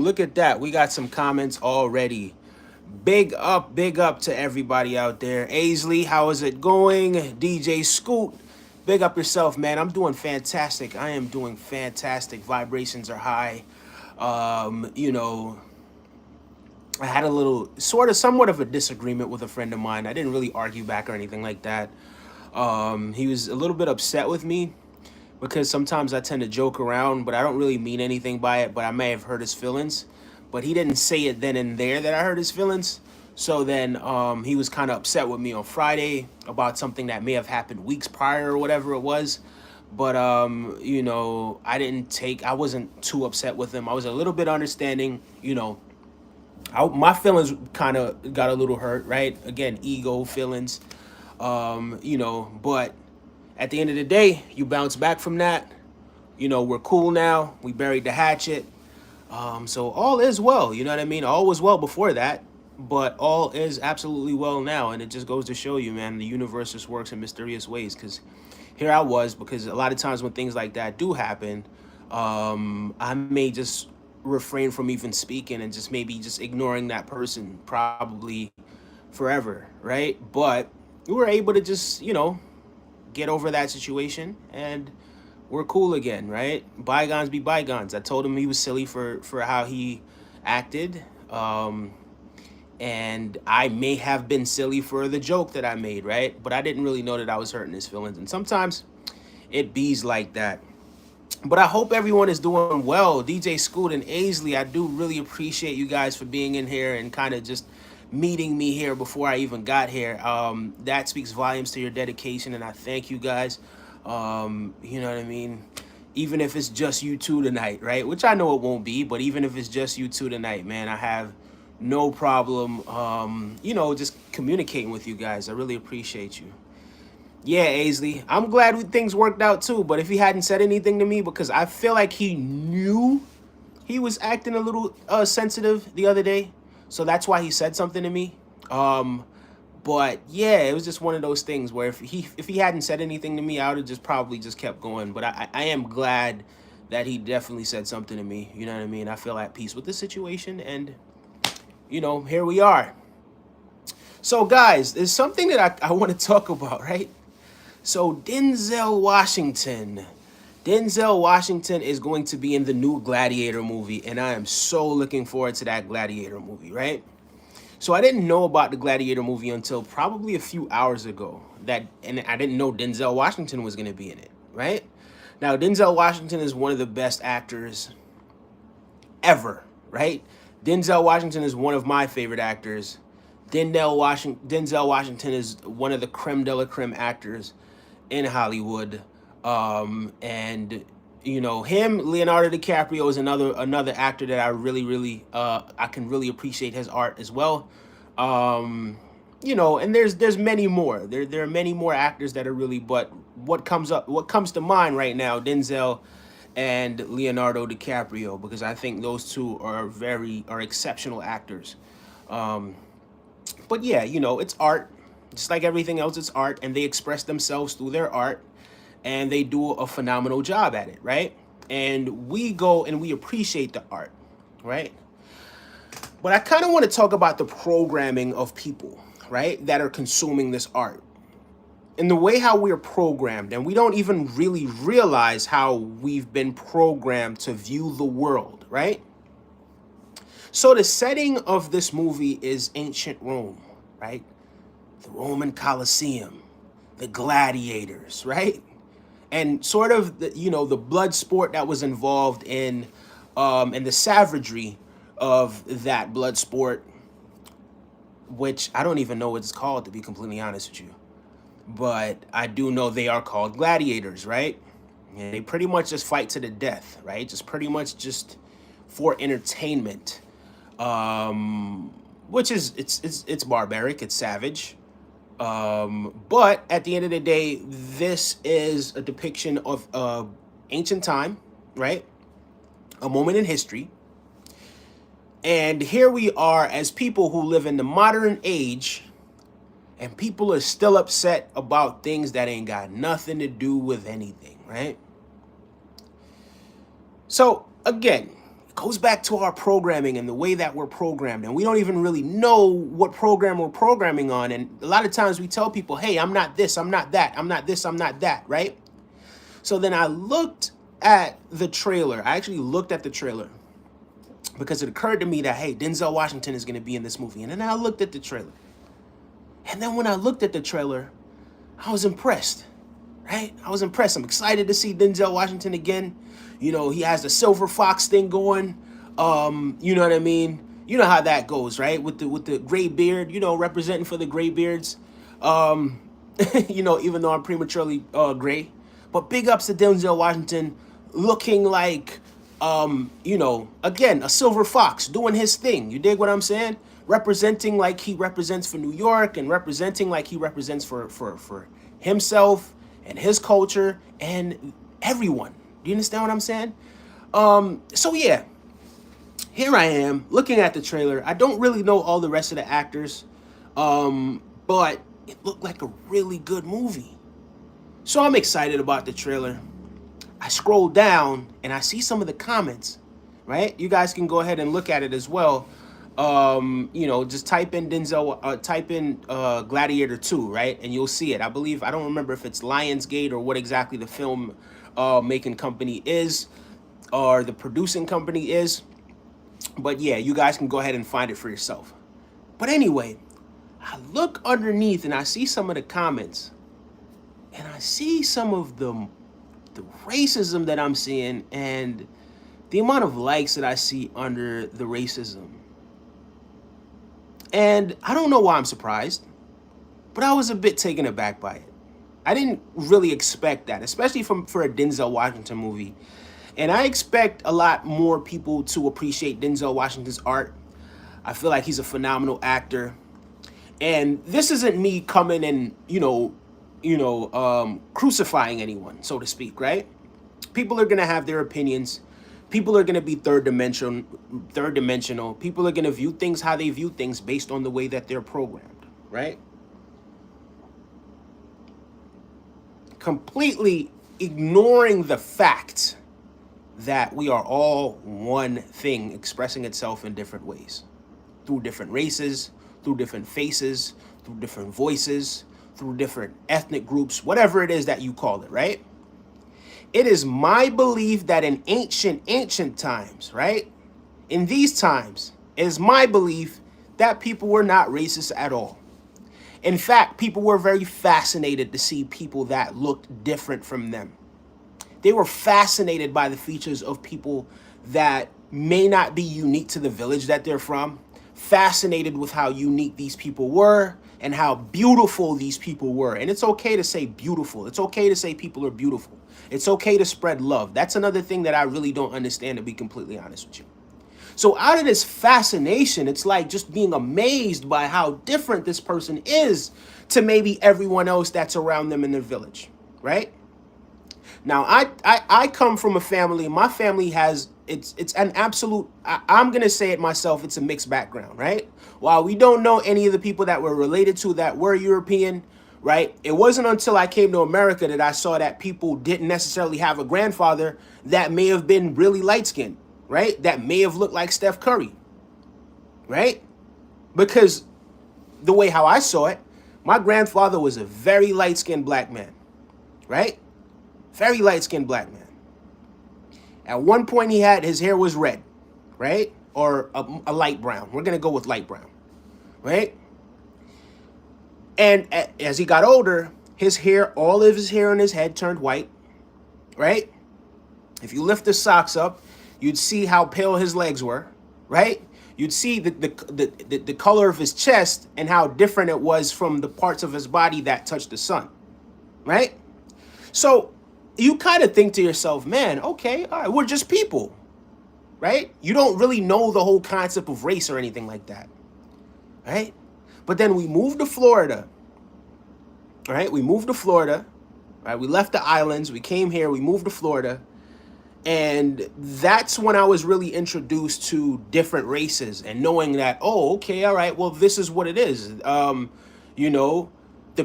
Look at that. We got some comments already. Big up to everybody out there. Aisley, how is it going? DJ Scoot, big up yourself, man. I'm doing fantastic. I am doing fantastic. Vibrations are high. You know, I had a little, somewhat of a disagreement with a friend of mine. I didn't really argue back or anything like that. He was a little bit upset with me because sometimes I tend to joke around, but I don't really mean anything by it, but I may have hurt his feelings. But he didn't say it then and there that I hurt his feelings. So then he was kind of upset with me on Friday about something that may have happened weeks prior or whatever it was. But, I wasn't too upset with him. I was a little bit understanding, my feelings kind of got a little hurt, right? Again, ego feelings, but at the end of the day, you bounce back from that. We're cool now. We buried the hatchet. So all is well. You know what I mean? All was well before that, but all is absolutely well now. And it just goes to show you, man, the universe just works in mysterious ways. Because here I was, because a lot of times when things like that do happen, I may just refrain from even speaking and just maybe just ignoring that person probably forever, right? But we were able to just, get over that situation and we're cool again, right? Bygones be bygones. I told him he was silly for how he acted. And I may have been silly for the joke that I made, right? But I didn't really know that I was hurting his feelings. And sometimes it bees like that. But I hope everyone is doing well. DJ Scoot and Aisley, I do really appreciate you guys for being in here and kind of just meeting me here before I even got here. That speaks volumes to your dedication, and I thank you guys. You know what I mean? Even if it's just you two tonight, right? Which I know it won't be, but even if it's just you two tonight, man, I have no problem, just communicating with you guys. I really appreciate you. Yeah, Aisley. I'm glad things worked out too, but if he hadn't said anything to me, because I feel like he knew he was acting a little sensitive the other day, so that's why he said something to me. But yeah, it was just one of those things where if he hadn't said anything to me, I would have just probably just kept going. But I am glad that he definitely said something to me. You know what I mean? I feel at peace with the situation, and here we are. So guys, there's something that I want to talk about, right? So Denzel Washington. Denzel Washington is going to be in the new Gladiator movie, and I am so looking forward to that Gladiator movie, right? So I didn't know about the Gladiator movie until probably a few hours ago. And I didn't know Denzel Washington was going to be in it, right? Now, Denzel Washington is one of the best actors ever, right? Denzel Washington is one of my favorite actors. Denzel Washington is one of the creme de la creme actors in Hollywood. And him, Leonardo DiCaprio is another actor that I really I can really appreciate his art as well. And there's many more. There are many more actors that are really, but what comes to mind right now, Denzel and Leonardo DiCaprio, because I think those two are exceptional actors. But yeah, it's art. Just like everything else, it's art, and they express themselves through their art, and they do a phenomenal job at it, right? And we go and we appreciate the art, right? But I kind of want to talk about the programming of people, right, that are consuming this art. And the way how we're programmed, and we don't even really realize how we've been programmed to view the world, right? So the setting of this movie is ancient Rome, right? The Roman Colosseum, the gladiators, right? And sort of the blood sport that was involved in and the savagery of that blood sport, which I don't even know what it's called, to be completely honest with you. But I do know they are called gladiators, right? And they pretty much just fight to the death, right? Just pretty much just for entertainment, which is it's barbaric, it's savage. But at the end of the day, this is a depiction of ancient time, right? A moment in history. And here we are as people who live in the modern age, and people are still upset about things that ain't got nothing to do with anything, right? So again, goes back to our programming and the way that we're programmed. And we don't even really know what program we're programming on. And a lot of times we tell people, hey, I'm not this, I'm not that, I'm not this, I'm not that, right? So then I looked at the trailer. I actually looked at the trailer because it occurred to me that, hey, Denzel Washington is going to be in this movie. And then I looked at the trailer. And then when I looked at the trailer, I was impressed, right? I was impressed. I'm excited to see Denzel Washington again. You know, he has the silver fox thing going. You know what I mean? You know how that goes, right? With the gray beard, you know, representing for the gray beards. You know, even though I'm prematurely gray. But big ups to Denzel Washington looking like, you know, again, a silver fox doing his thing. You dig what I'm saying? Representing like he represents for New York and representing like he represents for himself and his culture and everyone. Do you understand what I'm saying? So yeah, here I am looking at the trailer. I don't really know all the rest of the actors, but it looked like a really good movie. So I'm excited about the trailer. I scroll down and I see some of the comments, right? You guys can go ahead and look at it as well. You know, just type in Denzel, type in Gladiator 2, right? And you'll see it. I believe, I don't remember if it's Lionsgate or what exactly the film making company is or the producing company is. But yeah, you guys can go ahead and find it for yourself. But anyway, I look underneath and I see some of the comments and I see some of the racism that I'm seeing and the amount of likes that I see under the racism. And I don't know why I'm surprised, but I was a bit taken aback by it. I didn't really expect that, especially for a Denzel Washington movie. And I expect a lot more people to appreciate Denzel Washington's art. I feel like he's a phenomenal actor. And this isn't me coming and, crucifying anyone, so to speak, right? People are going to have their opinions. People are going to be third dimensional. People are going to view things how they view things based on the way that they're programmed, right? Completely ignoring the fact that we are all one thing expressing itself in different ways, through different races, through different faces, through different voices, through different ethnic groups, whatever it is that you call it, right? It is my belief that in ancient times, right? In these times, it is my belief that people were not racist at all. In fact, people were very fascinated to see people that looked different from them. They were fascinated by the features of people that may not be unique to the village that they're from, fascinated with how unique these people were and how beautiful these people were. And it's okay to say beautiful. It's okay to say people are beautiful. It's okay to spread love. That's another thing that I really don't understand, to be completely honest with you. So out of this fascination, it's like just being amazed by how different this person is to maybe everyone else that's around them in the village, right? Now, I come from a family. My family has, it's an absolute, I'm going to say it myself, it's a mixed background, right? While we don't know any of the people that we're related to that were European, right? It wasn't until I came to America that I saw that people didn't necessarily have a grandfather that may have been really light-skinned, right? That may have looked like Steph Curry, right? Because the way how I saw it, my grandfather was a very light-skinned black man, right? Very light-skinned black man. At one point, his hair was red, right? Or a light brown. We're going to go with light brown, right? And as he got older, his hair, all of his hair on his head turned white, right? If you lift the socks up, you'd see how pale his legs were, right? You'd see the color of his chest and how different it was from the parts of his body that touched the sun, right? So you kind of think to yourself, man, okay, all right, we're just people, right? You don't really know the whole concept of race or anything like that, right? But then we moved to Florida, right? We moved to Florida, right? We left the islands, we came here, we moved to Florida. And that's when I was really introduced to different races and knowing that, oh, okay, all right, well, this is what it is. The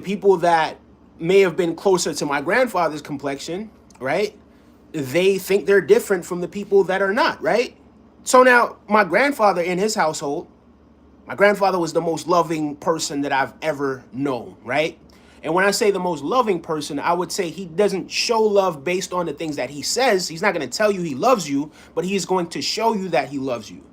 people that may have been closer to my grandfather's complexion, right? They think they're different from the people that are not, right? So now, my grandfather in his household, my grandfather was the most loving person that I've ever known, right? And when I say the most loving person, I would say he doesn't show love based on the things that he says. He's not going to tell you he loves you, but he's going to show you that he loves you.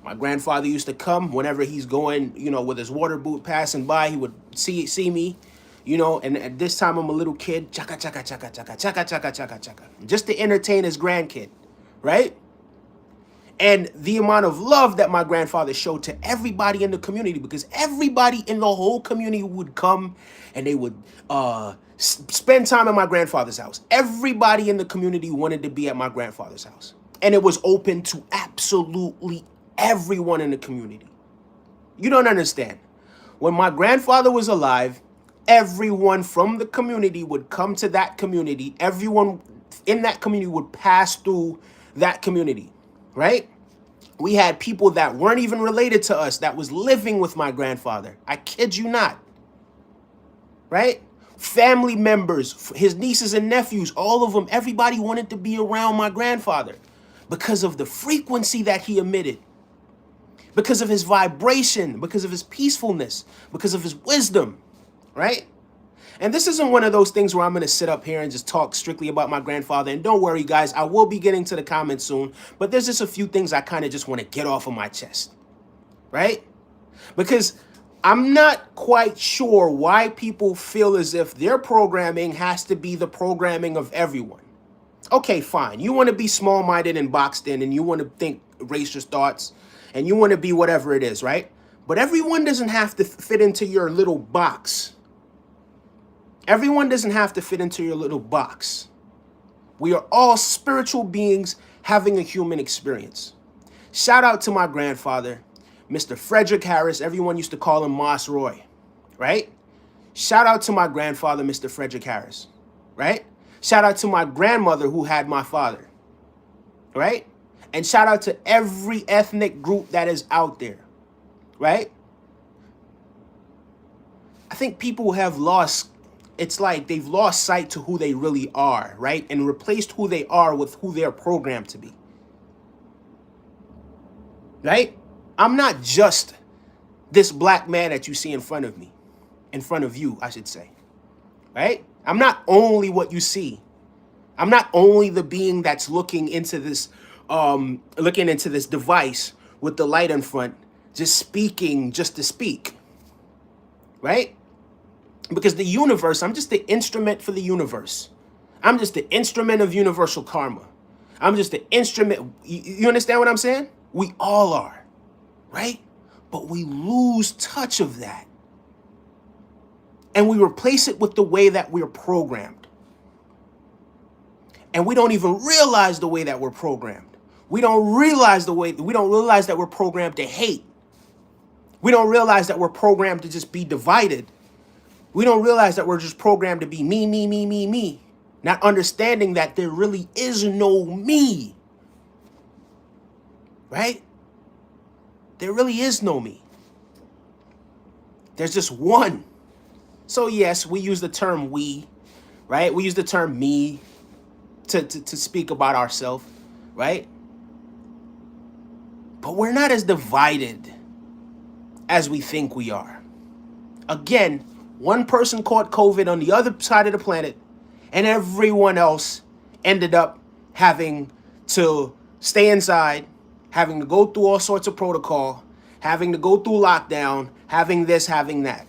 My grandfather used to come whenever he's going, with his water boot passing by. He would see me, and at this time I'm a little kid, chaka chaka chaka chaka chaka chaka chaka chaka, just to entertain his grandkid, right? And the amount of love that my grandfather showed to everybody in the community, because everybody in the whole community would come and they would spend time at my grandfather's house. Everybody in the community wanted to be at my grandfather's house. And it was open to absolutely everyone in the community. You don't understand. When my grandfather was alive, everyone from the community would come to that community. Everyone in that community would pass through that community, right? We had people that weren't even related to us that was living with my grandfather. I kid you not, right? Family members, his nieces and nephews, all of them, everybody wanted to be around my grandfather because of the frequency that he emitted, because of his vibration, because of his peacefulness, because of his wisdom, right? And this isn't one of those things where I'm going to sit up here and just talk strictly about my grandfather. And don't worry, guys, I will be getting to the comments soon. But there's just a few things I kind of just want to get off of my chest, right? Because I'm not quite sure why people feel as if their programming has to be the programming of everyone. Okay, fine. You want to be small-minded and boxed in, and you want to think racist thoughts, and you want to be whatever it is, right? But everyone doesn't have to fit into your little box. Everyone doesn't have to fit into your little box. We are all spiritual beings having a human experience. Shout out to my grandfather, Mr. Frederick Harris. Everyone used to call him Moss Roy, right? Shout out to my grandfather, Mr. Frederick Harris, right? Shout out to my grandmother who had my father, right? And shout out to every ethnic group that is out there, right? I think people have lost, it's like they've lost sight to who they really are, right? And replaced who they are with who they're programmed to be, right? I'm not just this black man that you see in front of me, in front of you, I should say, right? I'm not only what you see. I'm not only the being that's looking into this device with the light in front, just speaking just to speak, right? Because the universe, I'm just the instrument for the universe. I'm just the instrument of universal karma. I'm just the instrument. You understand what I'm saying? We all are, right? But we lose touch of that. And we replace it with the way that we're programmed. And we don't even realize the way that we're programmed. We don't realize that we're programmed to hate. We don't realize that we're programmed to just be divided. We don't realize that we're just programmed to be me, me, me, me, me. Not understanding that there really is no me. Right? There really is no me. There's just one. So yes, we use the term we, right? We use the term me to speak about ourselves, right? But we're not as divided as we think we are. Again, one person caught COVID on the other side of the planet, and everyone else ended up having to stay inside, having to go through all sorts of protocol, having to go through lockdown, having this, having that.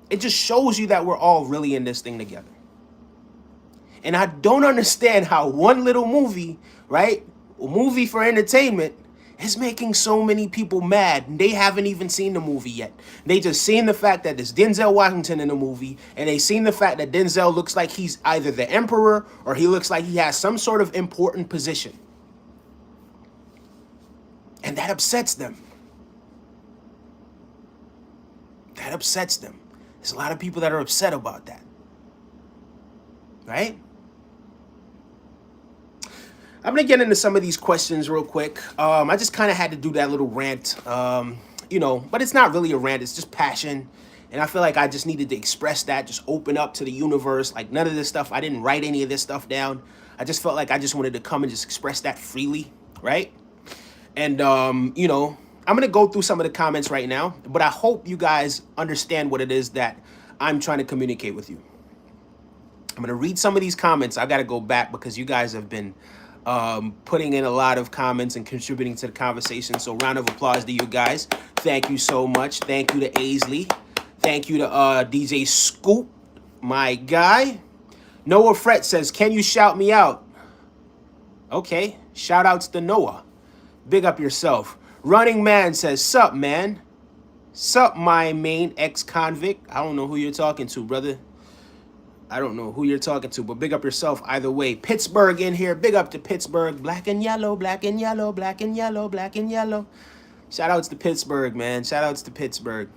It just shows you that we're all really in this thing together. And I don't understand how one little movie, right, a movie for entertainment, is making so many people mad. And they haven't even seen the movie yet. They just seen the fact that there's Denzel Washington in the movie, and they seen the fact that Denzel looks like he's either the emperor or he looks like he has some sort of important position. And that upsets them. That upsets them. There's a lot of people that are upset about that. Right? I'm going to get into some of these questions real quick. I just kind of had to do that little rant, but it's not really a rant. It's just passion. And I feel like I just needed to express that, just open up to the universe. Like none of this stuff, I didn't write any of this stuff down. I just felt like I just wanted to come and just express that freely, right? And, you know, I'm going to go through some of the comments right now, but I hope you guys understand what it is that I'm trying to communicate with you. I'm going to read some of these comments. I got to go back because you guys have been putting in a lot of comments and contributing to the conversation. So round of applause to you guys. Thank you so much. Thank you to Aisley. Thank you to DJ Scoop, my guy. Noah Fret says, can you shout me out? Okay. Shout outs to Noah. Big up yourself. Running Man says, sup, man? Sup, my main ex-convict? I don't know who you're talking to, brother. I don't know who you're talking to, but big up yourself either way. Pittsburgh in here. Big up to Pittsburgh. Black and yellow, black and yellow, black and yellow, black and yellow. Shout outs to Pittsburgh, man. Shout outs to Pittsburgh.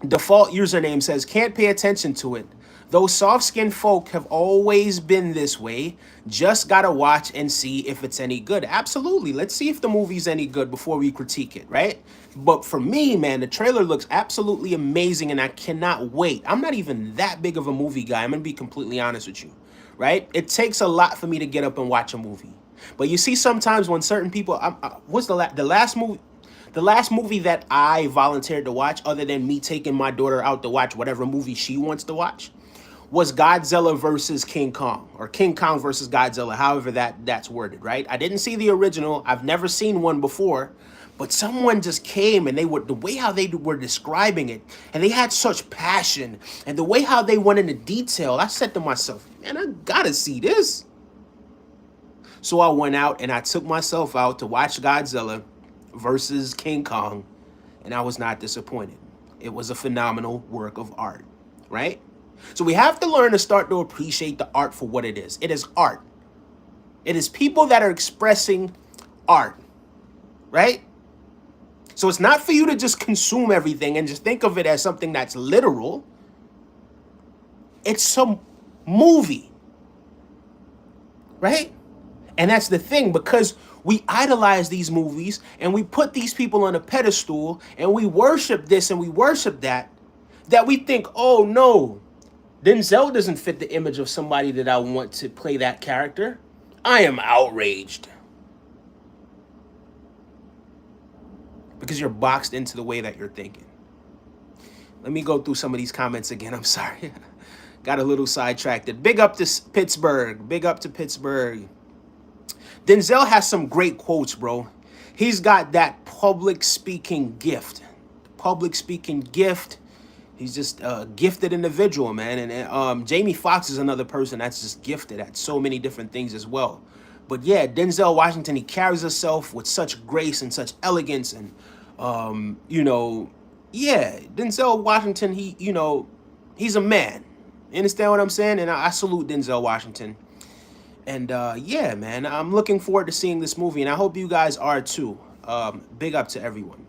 Default username says, can't pay attention to it. Those soft-skinned folk have always been this way. Just gotta watch and see if it's any good. Absolutely. Let's see if the movie's any good before we critique it, right? But for me, man, the trailer looks absolutely amazing, and I cannot wait. I'm not even that big of a movie guy. I'm gonna be completely honest with you, right? It takes a lot for me to get up and watch a movie. But you see, sometimes when certain people, what's the last movie? The last movie that I volunteered to watch, other than me taking my daughter out to watch whatever movie she wants to watch, was Godzilla versus King Kong, or King Kong versus Godzilla, however that's worded, right? I didn't see the original. I've never seen one before, but someone just came and the way how they were describing it, and they had such passion, and the way how they went into detail, I said to myself, man, I gotta see this. So I went out and I took myself out to watch Godzilla versus King Kong, and I was not disappointed. It was a phenomenal work of art, right? So we have to learn to start to appreciate the art for what it is. It is art. It is people that are expressing art, right? So it's not for you to just consume everything and just think of it as something that's literal. It's some movie, right? And that's the thing, because we idolize these movies and we put these people on a pedestal and we worship this and we worship that we think, oh no, Denzel doesn't fit the image of somebody that I want to play that character. I am outraged. Because you're boxed into the way that you're thinking. Let me go through some of these comments again. I'm sorry. Got a little sidetracked. Big up to Pittsburgh. Big up to Pittsburgh. Denzel has some great quotes, bro. He's got that public speaking gift. Public speaking gift. He's just a gifted individual, man. And Jamie Foxx is another person that's just gifted at so many different things as well. But yeah, Denzel Washington, he carries himself with such grace and such elegance. And, you know, yeah, Denzel Washington, he's a man. You understand what I'm saying? And I salute Denzel Washington. And yeah, man, I'm looking forward to seeing this movie. And I hope you guys are too. Big up to everyone.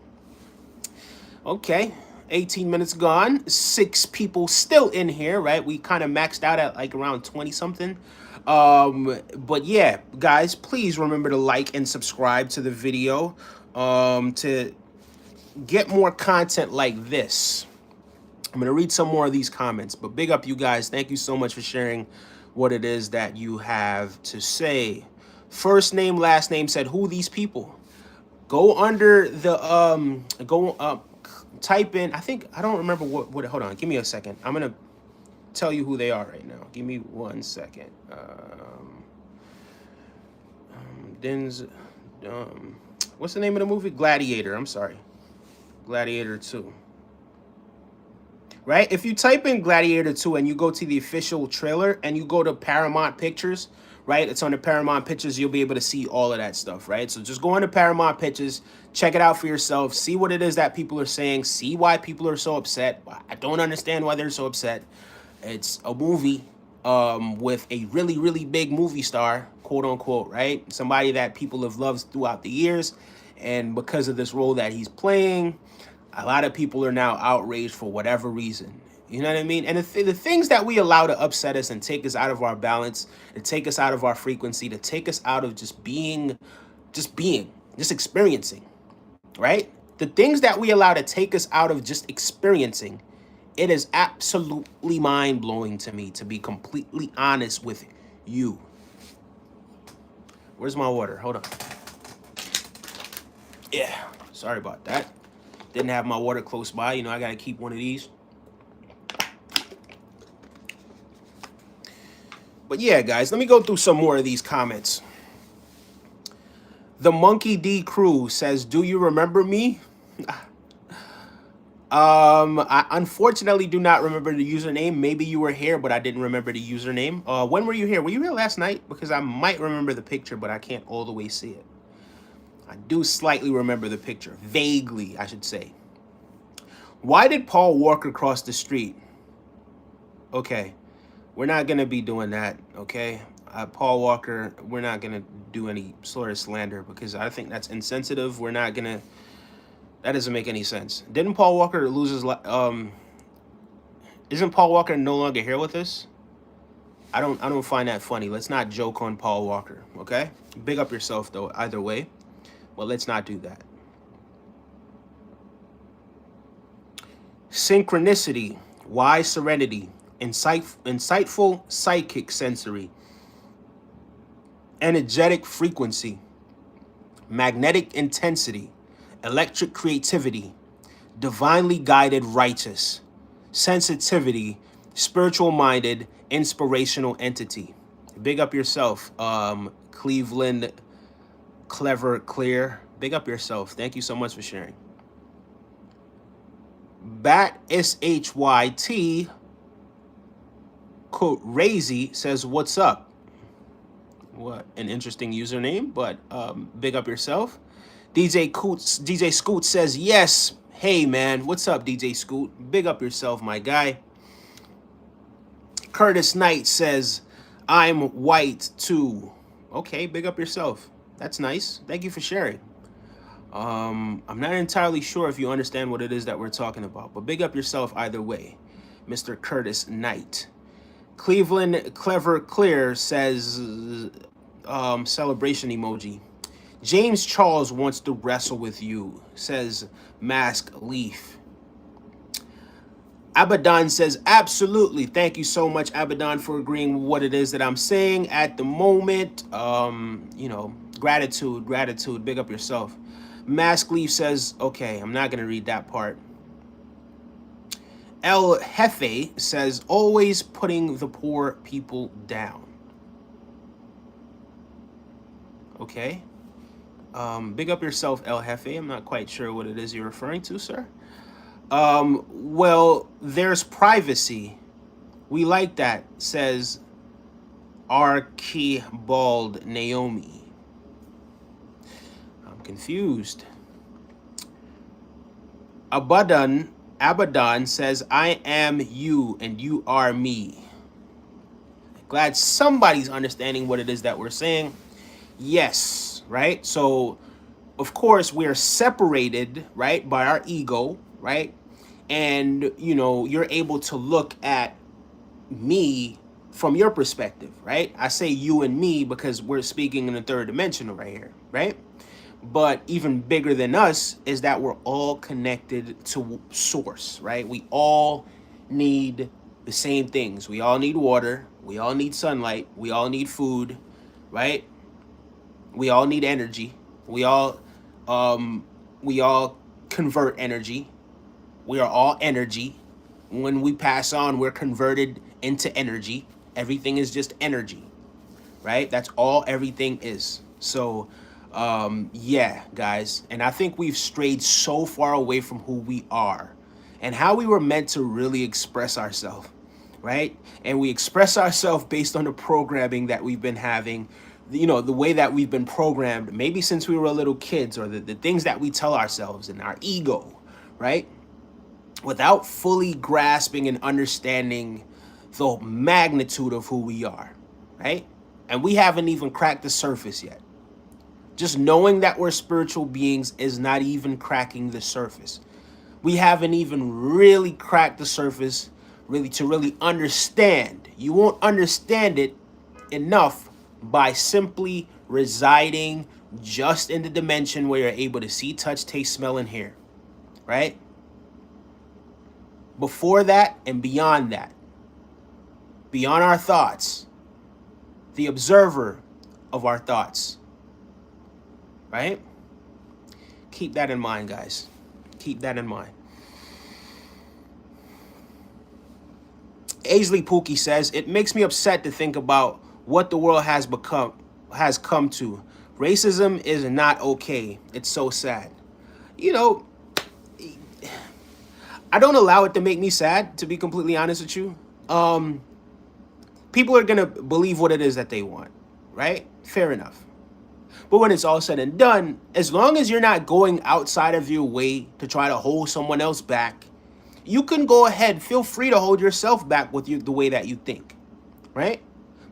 Okay. 18 minutes gone. 6 people still in here, right? We kind of maxed out at like around 20 something. But yeah, guys, please remember to like and subscribe to the video to get more content like this. I'm going to read some more of these comments, but big up you guys. Thank you so much for sharing what it is that you have to say. First name, last name said, who these people? Go under the, type in, I don't remember what, hold on, give me a second. I'm going to tell you who they are right now. Give me 1 second. Denzel, what's the name of the movie? Gladiator, I'm sorry. Gladiator 2. Right? If you type in Gladiator 2 and you go to the official trailer and you go to Paramount Pictures, right? It's on the Paramount Pictures. You'll be able to see all of that stuff, right? So just go on to Paramount Pictures, check it out for yourself, see what it is that people are saying, see why people are so upset. I don't understand why they're so upset. It's a movie with a really, really big movie star, quote unquote, right? Somebody that people have loved throughout the years. And because of this role that he's playing, a lot of people are now outraged for whatever reason. You know what I mean? And the things that we allow to upset us and take us out of our balance, to take us out of our frequency, to take us out of just experiencing, right? The things that we allow to take us out of just experiencing, it is absolutely mind-blowing to me, to be completely honest with you. Where's my water? Hold on. Yeah, sorry about that. Didn't have my water close by. You know, I got to keep one of these. But yeah, guys, let me go through some more of these comments. The Monkey D Crew says, "Do you remember me?" I unfortunately do not remember the username. Maybe you were here, but I didn't remember the username. When were you here? Were you here last night? Because I might remember the picture, but I can't all the way see it. I do slightly remember the picture. Vaguely, I should say. Why did Paul Walker cross the street? Okay, we're not going to be doing that, okay? Paul Walker, we're not going to do any sort of slander because I think that's insensitive. We're not going to... That doesn't make any sense. Didn't Paul Walker lose his... Isn't Paul Walker no longer here with us? I don't find that funny. Let's not joke on Paul Walker, okay? Big up yourself, though, either way. Well, let's not do that. Synchronicity, wise serenity, insightful psychic sensory, energetic frequency, magnetic intensity, electric creativity, divinely guided righteous, sensitivity, spiritual minded, inspirational entity. Big up yourself, Cleveland Clever Clear. Big up yourself. Thank you so much for sharing. Bat SHYT quote Razy says, "What's up?" What an interesting username, but big up yourself. DJ Scoot says, "Yes." Hey man, what's up, DJ Scoot? Big up yourself, my guy. Curtis Knight says, "I'm white too." Okay, big up yourself. That's nice. Thank you for sharing. I'm not entirely sure if you understand what it is that we're talking about, but big up yourself either way, Mr. Curtis Knight. Cleveland Clever Clear says, celebration emoji. James Charles wants to wrestle with you, says Mask Leaf. Abaddon says, absolutely. Thank you so much, Abaddon, for agreeing with what it is that I'm saying at the moment. Gratitude. Big up yourself. Mask Leaf says, okay, I'm not going to read that part. El Jefe says, always putting the poor people down. Okay. Big up yourself, El Jefe. I'm not quite sure what it is you're referring to, sir. Well, there's privacy. We like that, says Archibald Naomi. I'm confused. Abaddon says, I am you and you are me. Glad somebody's understanding what it is that we're saying. Yes, right? So, of course, we're separated, right, by our ego, right? And, you're able to look at me from your perspective, right? I say you and me because we're speaking in the third dimensional right here, right? But even bigger than us is that we're all connected to source, right? We all need the same things. We all need water. We all need sunlight. We all need food, right? We all need energy. We all convert energy. We are all energy. When we pass on, we're converted into energy. Everything is just energy, right? That's all everything is. So, yeah, guys. And I think we've strayed so far away from who we are and how we were meant to really express ourselves, right? And we express ourselves based on the programming that we've been having, the way that we've been programmed, maybe since we were little kids, or the things that we tell ourselves and our ego, right? Without fully grasping and understanding the magnitude of who we are, right? And we haven't even cracked the surface yet. Just knowing that we're spiritual beings is not even cracking the surface. We haven't even really cracked the surface to really understand. You won't understand it enough by simply residing just in the dimension where you're able to see, touch, taste, smell, and hear, right? Before that and beyond that, beyond our thoughts, the observer of our thoughts, right? Keep that in mind, guys. Keep that in mind. Aisley Pookie says, it makes me upset to think about what the world has come to. Racism is not okay. It's so sad. You know, I don't allow it to make me sad, to be completely honest with you. People are gonna believe what it is that they want, right? Fair enough. But when it's all said and done, as long as you're not going outside of your way to try to hold someone else back, you can go ahead, feel free to hold yourself back with the way that you think, right?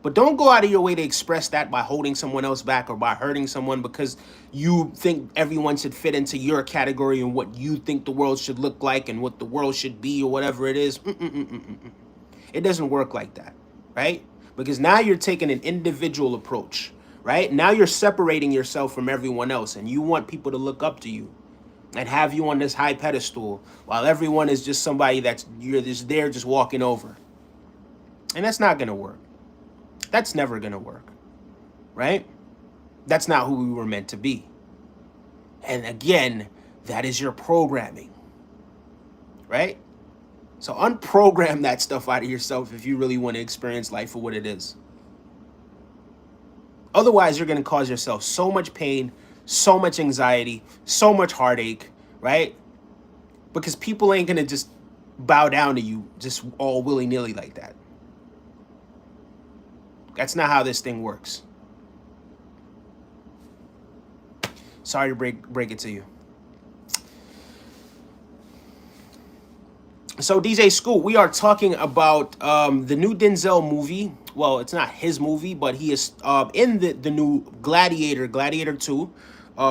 But don't go out of your way to express that by holding someone else back or by hurting someone because you think everyone should fit into your category and what you think the world should look like and what the world should be or whatever it is. It doesn't work like that, right? Because now you're taking an individual approach, right? Now you're separating yourself from everyone else and you want people to look up to you and have you on this high pedestal while everyone is just somebody you're just there just walking over. And that's not going to work. That's never going to work, right? That's not who we were meant to be. And again, that is your programming, right? So unprogram that stuff out of yourself if you really want to experience life for what it is. Otherwise, you're going to cause yourself so much pain, so much anxiety, so much heartache, right? Because people ain't going to just bow down to you just all willy-nilly like that. That's not how this thing works. Sorry to break it to you. So DJ Scoop, we are talking about the new Denzel movie. Well, it's not his movie, but he is in the new Gladiator 2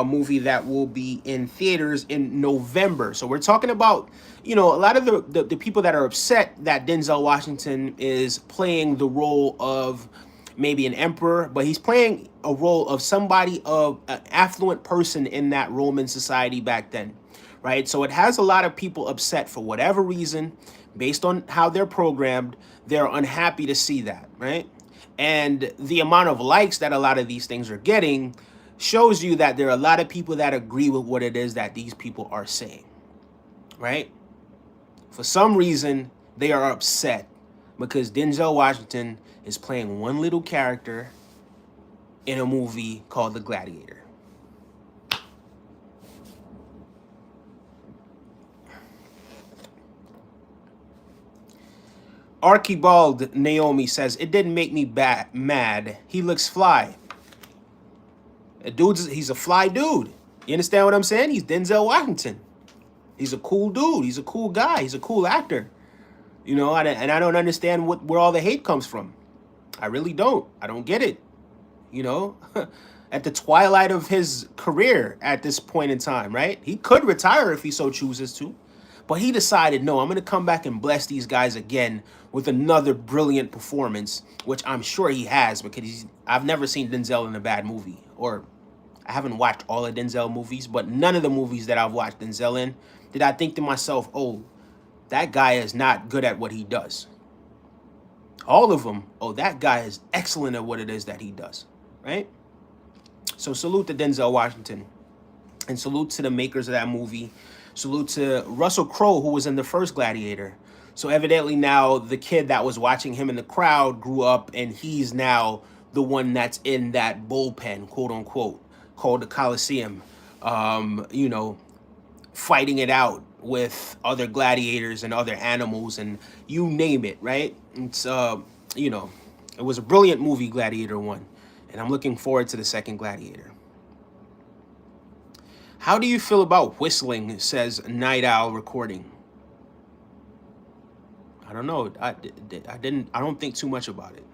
movie that will be in theaters in November. So we're talking about, a lot of the people that are upset that Denzel Washington is playing the role of maybe an emperor, but he's playing a role of somebody of an affluent person in that Roman society back then, right? So it has a lot of people upset for whatever reason, based on how they're programmed. They're unhappy to see that, right? And the amount of likes that a lot of these things are getting shows you that there are a lot of people that agree with what it is that these people are saying, right? For some reason, they are upset because Denzel Washington is playing one little character in a movie called The Gladiator. Archibald Naomi says, it didn't make me mad. He looks fly. He's a fly dude. You understand what I'm saying? He's Denzel Washington. He's a cool dude. He's a cool guy. He's a cool actor. And I don't understand where all the hate comes from. I really don't. I don't get it. At the twilight of his career at this point in time, right? He could retire if he so chooses to. But he decided, no, I'm going to come back and bless these guys again with another brilliant performance, which I'm sure he has because I've never seen Denzel in a bad movie. Or I haven't watched all of Denzel movies, but none of the movies that I've watched Denzel in did I think to myself, oh, that guy is not good at what he does. All of them, oh, that guy is excellent at what it is that he does, right? So salute to Denzel Washington. And salute to the makers of that movie. Salute to Russell Crowe, who was in the first Gladiator. So evidently now the kid that was watching him in the crowd grew up, and he's now the one that's in that bullpen, quote unquote, called the Coliseum, fighting it out with other gladiators and other animals and you name it, right? It's, it was a brilliant movie, Gladiator 1. And I'm looking forward to the second Gladiator. How do you feel about whistling, says Night Owl Recording? I don't know. I don't think too much about it.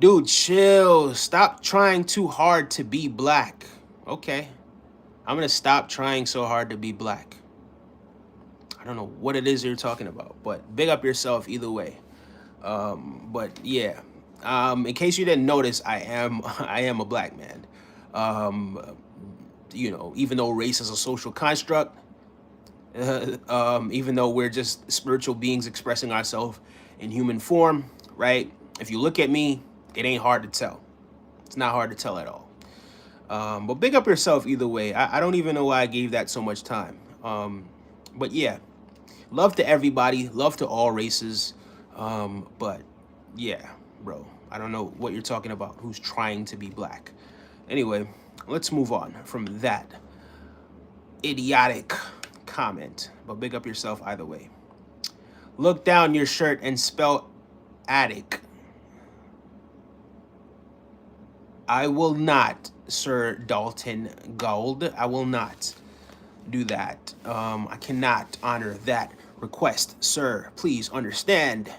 Dude, chill. Stop trying too hard to be black. Okay. I'm going to stop trying so hard to be black. I don't know what it is you're talking about, but big up yourself either way. But yeah, in case you didn't notice, I am a black man. Even though race is a social construct, even though we're just spiritual beings expressing ourselves in human form, right? If you look at me, it ain't hard to tell. It's not hard to tell at all. But big up yourself either way. I don't even know why I gave that so much time. But yeah, love to everybody, love to all races. But yeah, bro, I don't know what you're talking about. Who's trying to be black? Anyway, let's move on from that idiotic comment. But big up yourself either way. Look down your shirt and spell attic. I will not, Sir Dalton Gold. I will not do that. I cannot honor that request, sir. Please understand.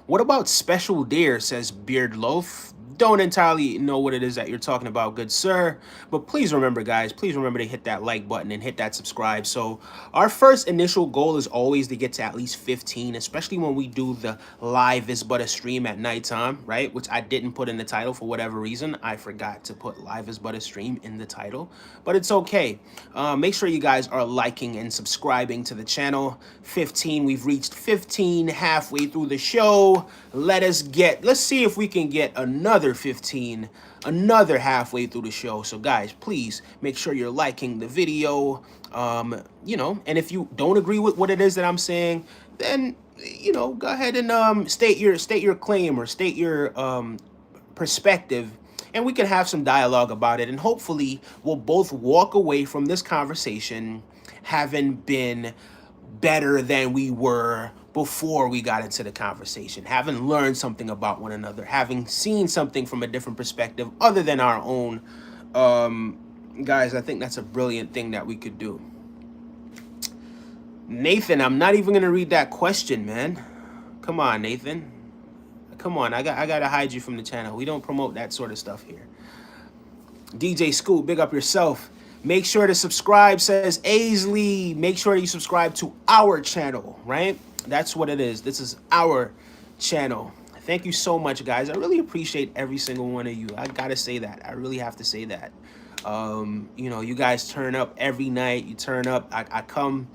What about Special Deer, says Beard Loaf. Don't entirely know what it is that you're talking about, good sir. But please remember, guys, please remember to hit that like button and hit that subscribe. So our first initial goal is always to get to at least 15, especially when we do the live is but a stream at nighttime, right? Which I didn't put in the title for whatever reason. I forgot to put live is but a stream in the title, but it's okay. Make sure you guys are liking and subscribing to the channel. 15, we've reached 15 halfway through the show. Let's see if we can get another 15, another halfway through the show. So guys, please make sure you're liking the video. You know, and if you don't agree with what it is that I'm saying, then, you know, go ahead and state your claim or state your perspective, and we can have some dialogue about it, and hopefully we'll both walk away from this conversation having been better than we were before we got into the conversation, having learned something about one another, having seen something from a different perspective other than our own. Guys, I think that's a brilliant thing that we could do. Nathan, I'm not even gonna read that question, man. Come on, Nathan. Come on, I gotta hide you from the channel. We don't promote that sort of stuff here. DJ Scoop, big up yourself. Make sure to subscribe, says Aisley. Make sure you subscribe to our channel, right? That's what it is. This is our channel. Thank you so much, guys. I really appreciate every single one of you. I gotta say that. I really have to say that. You know, you guys turn up every night. You turn up. I come,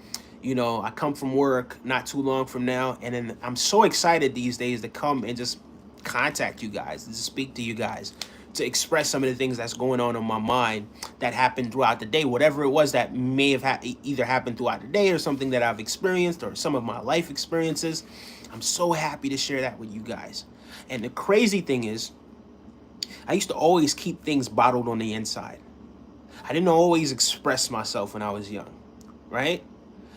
you know, I come from work not too long from now, and then I'm so excited these days to come and just contact you guys, to speak to you guys, to express some of the things that's going on in my mind that happened throughout the day, whatever it was that may have either happened throughout the day or something that I've experienced or some of my life experiences. I'm so happy to share that with you guys. And the crazy thing is, I used to always keep things bottled on the inside. I didn't always express myself when I was young, right?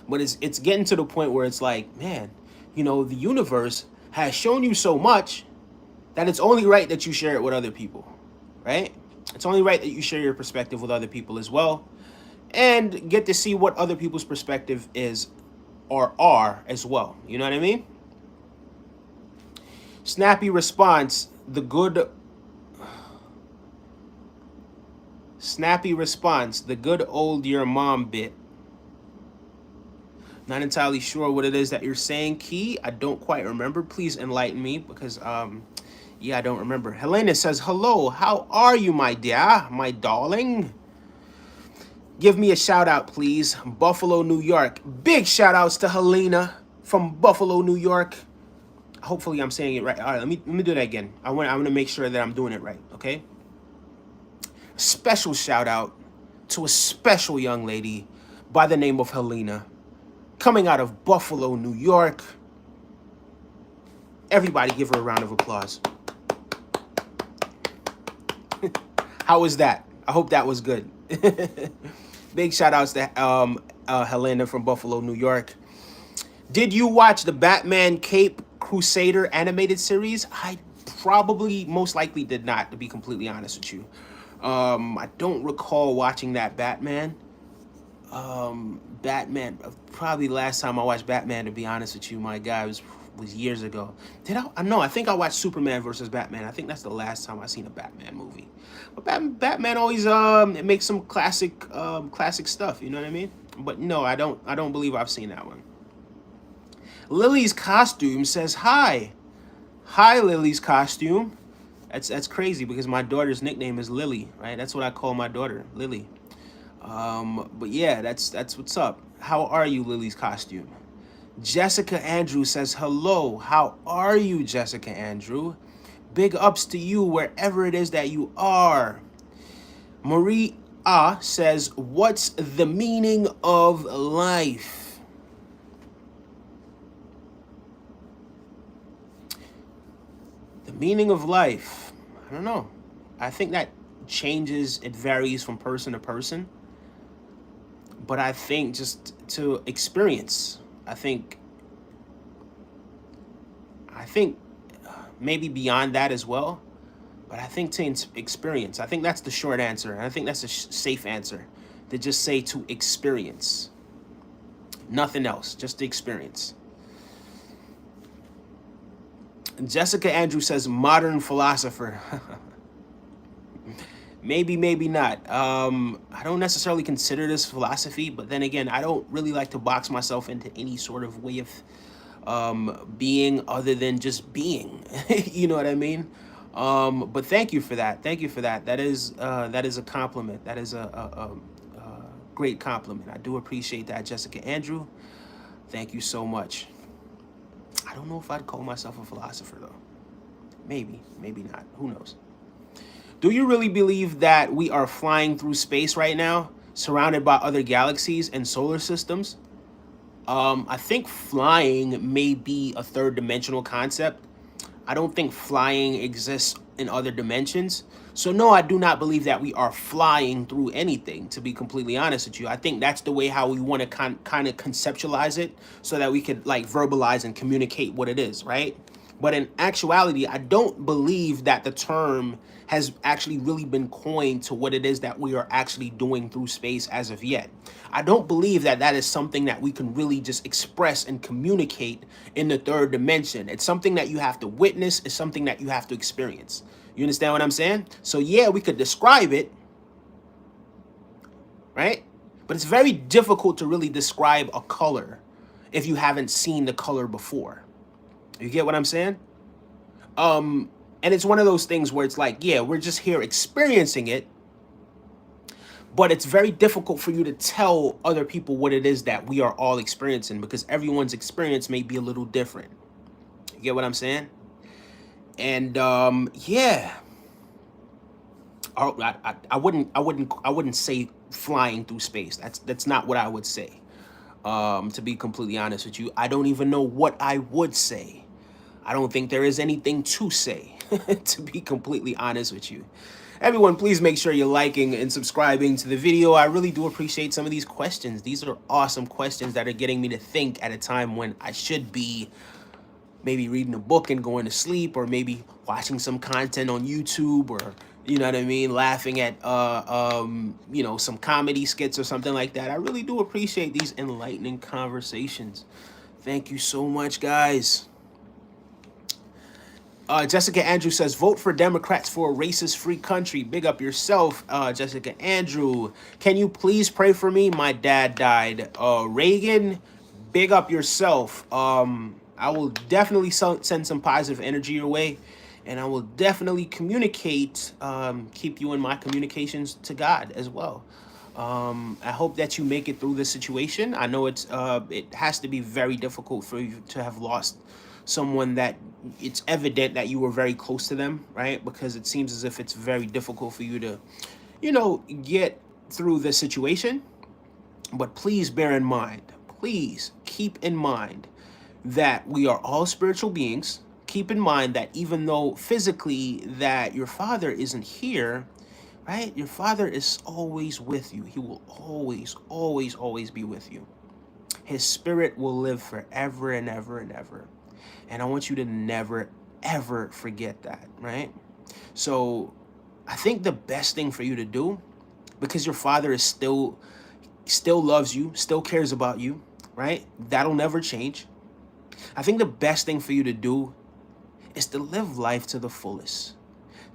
But it's getting to the point where it's like, man, you know, the universe has shown you so much that it's only right that you share it with other people, right? It's only right that you share your perspective with other people as well, and get to see what other people's perspective is or are as well. You know what I mean? Snappy response, the good old your mom bit. Not entirely sure what it is that you're saying, Key. I don't quite remember. Please enlighten me because, yeah, I don't remember. Helena says, hello, how are you, my dear, my darling? Give me a shout out, please. Buffalo, New York. Big shout outs to Helena from Buffalo, New York. Hopefully I'm saying it right. All right, let me do that again. I want to make sure that I'm doing it right, okay? Special shout out to a special young lady by the name of Helena, coming out of Buffalo, New York. Everybody give her a round of applause. How was that? I hope that was good. Big shout outs to Helena from Buffalo, New York. Did you watch the Batman Cape Crusader animated series? I probably, most likely did not, to be completely honest with you. I don't recall watching that Batman. Batman, probably the last time I watched Batman, to be honest with you, my guy, was years ago. No, I think I watched Superman versus Batman. I think that's the last time I seen a Batman movie. But Batman always it makes some classic stuff, you know what I mean? But no, I don't believe I've seen that one. Lily's Costume says hi. Hi, Lily's Costume. That's crazy because my daughter's nickname is Lily, right? That's what I call my daughter, Lily. But yeah, that's what's up. How are you, Lily's Costume? Jessica Andrew says hello. How are you, Jessica Andrew? Big ups to you wherever it is that you are. Marie A says, what's the meaning of life? The meaning of life, I don't know. I think that changes, it varies from person to person. But I think just to experience, I think maybe beyond that as well. But I think to experience, I think that's the short answer. And I think that's a safe answer, to just say to experience. Nothing else, just the experience. Jessica Andrew says modern philosopher. Maybe, maybe not. I don't necessarily consider this philosophy, but then again, I don't really like to box myself into any sort of way of being other than just being. You know what I mean? But thank you for that. Thank you for that. That is a compliment. That is a great compliment. I do appreciate that, Jessica Andrew. Thank you so much. I don't know if I'd call myself a philosopher though. Maybe, maybe not. Who knows? Do you really believe that we are flying through space right now, surrounded by other galaxies and solar systems? I think flying may be a third dimensional concept. I don't think flying exists in other dimensions. So no, I do not believe that we are flying through anything, to be completely honest with you. I think that's the way how we want to kind of conceptualize it, so that we could like verbalize and communicate what it is, right? But in actuality, I don't believe that the term has actually really been coined to what it is that we are actually doing through space as of yet. I don't believe that that is something that we can really just express and communicate in the third dimension. It's something that you have to witness. It's something that you have to experience. You understand what I'm saying? So yeah, we could describe it, right? But it's very difficult to really describe a color if you haven't seen the color before. You get what I'm saying? And it's one of those things where it's like, yeah, we're just here experiencing it, but it's very difficult for you to tell other people what it is that we are all experiencing, because everyone's experience may be a little different. You get what I'm saying? And yeah, I wouldn't say flying through space. That's not what I would say. To be completely honest with you, I don't even know what I would say. I don't think there is anything to say, to be completely honest with you. Everyone, please make sure you're liking and subscribing to the video. I really do appreciate some of these questions. These are awesome questions that are getting me to think at a time when I should be maybe reading a book and going to sleep, or maybe watching some content on YouTube, or, you know what I mean, laughing at, you know, some comedy skits or something like that. I really do appreciate these enlightening conversations. Thank you so much, guys. Jessica Andrew says, vote for Democrats for a racist-free country. Big up yourself, Jessica Andrew. Can you please pray for me? My dad died. Reagan, big up yourself. I will definitely send some positive energy your way, and I will definitely communicate, keep you in my communications to God as well. I hope that you make it through this situation. I know it has to be very difficult for you to have lost someone that it's evident that you were very close to them, right? Because it seems as if it's very difficult for you to, you know, get through this situation. But please bear in mind, please keep in mind that we are all spiritual beings. Keep in mind that even though physically that your father isn't here, right? Your father is always with you. He will always, always, always be with you. His spirit will live forever and ever and ever. And I want you to never, ever forget that, right? So I think the best thing for you to do, because your father is still loves you, still cares about you, right? That'll never change. I think the best thing for you to do is to live life to the fullest,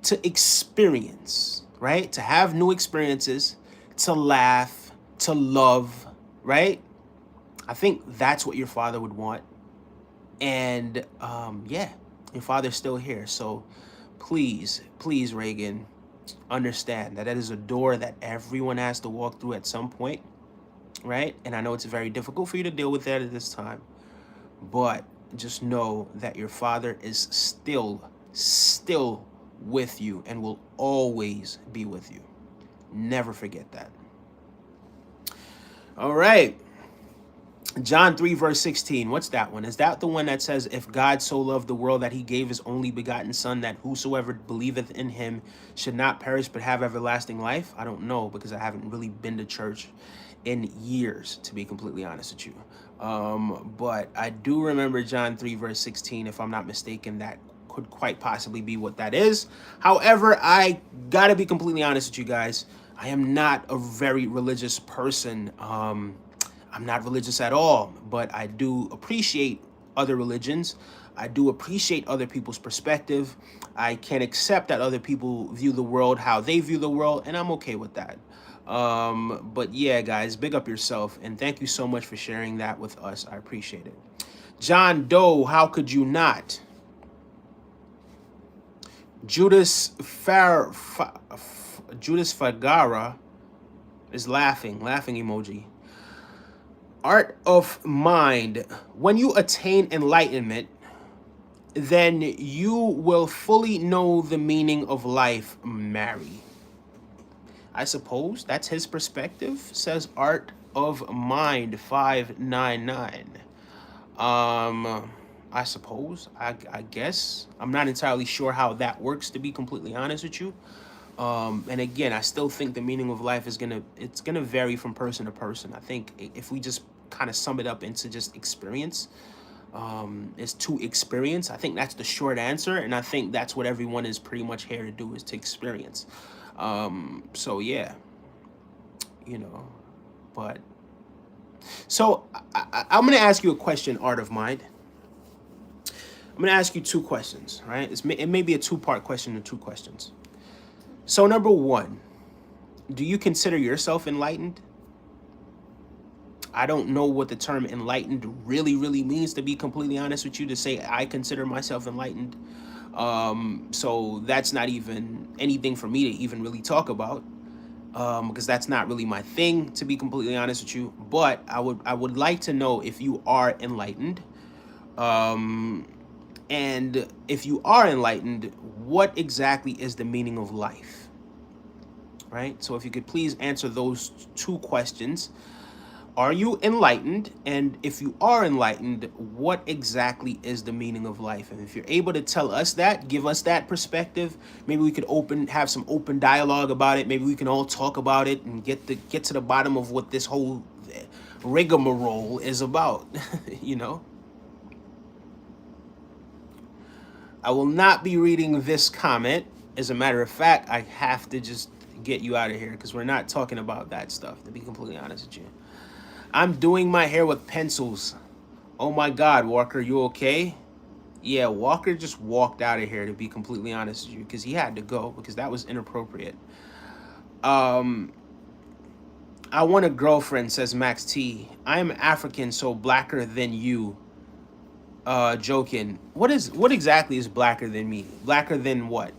to experience, right? To have new experiences, to laugh, to love, right? I think that's what your father would want. And yeah, your father's still here. So please, please, Reagan, understand that that is a door that everyone has to walk through at some point, right? And I know it's very difficult for you to deal with that at this time, but just know that your father is still with you and will always be with you. Never forget that. All right. John 3, verse 16. What's that one? Is that the one that says, if God so loved the world that he gave his only begotten son, that whosoever believeth in him should not perish but have everlasting life? I don't know, because I haven't really been to church in years, to be completely honest with you. But I do remember John 3, verse 16. If I'm not mistaken, that could quite possibly be what that is. However, I gotta be completely honest with you guys. I am not a very religious person. I'm not religious at all, but I do appreciate other religions. I do appreciate other people's perspective. I can accept that other people view the world how they view the world, and I'm okay with that. But yeah, guys, big up yourself, and thank you so much for sharing that with us. I appreciate it. John Doe, how could you not? Judas Fagara is laughing emoji. Art of mind. When you attain enlightenment, then you will fully know the meaning of life, Mary. I suppose that's his perspective, says Art of Mind 599. I suppose, I guess. I'm not entirely sure how that works, to be completely honest with you. And again, I still think the meaning of life is it's gonna vary from person to person. I think if we just kind of sum it up into just experience, is to experience. I think that's the short answer, and I think that's what everyone is pretty much here to do, is to experience. So yeah, but so I'm gonna ask you a question, Art of Mind. I'm gonna ask you two questions, right? It may be a two-part question or two questions. So number one, do you consider yourself enlightened? I don't know what the term enlightened really means, to be completely honest with you, to say I consider myself enlightened. So that's not even anything for me to even really talk about, because that's not really my thing, to be completely honest with you. But I would like to know if you are enlightened. And if you are enlightened, what exactly is the meaning of life? Right? So if you could please answer those two questions. Are you enlightened? And if you are enlightened, what exactly is the meaning of life? And if you're able to tell us that, give us that perspective, maybe we could have some open dialogue about it. Maybe we can all talk about it and get to the bottom of what this whole rigmarole is about. I will not be reading this comment. As a matter of fact, I have to just get you out of here, because we're not talking about that stuff, to be completely honest with you. I'm doing my hair with pencils. Oh my God, Walker, you okay? Yeah, Walker just walked out of here, to be completely honest with you, because he had to go, because that was inappropriate. I want a girlfriend, says Max T. I am African, so blacker than you. Joking. What exactly is blacker than me? Blacker than what?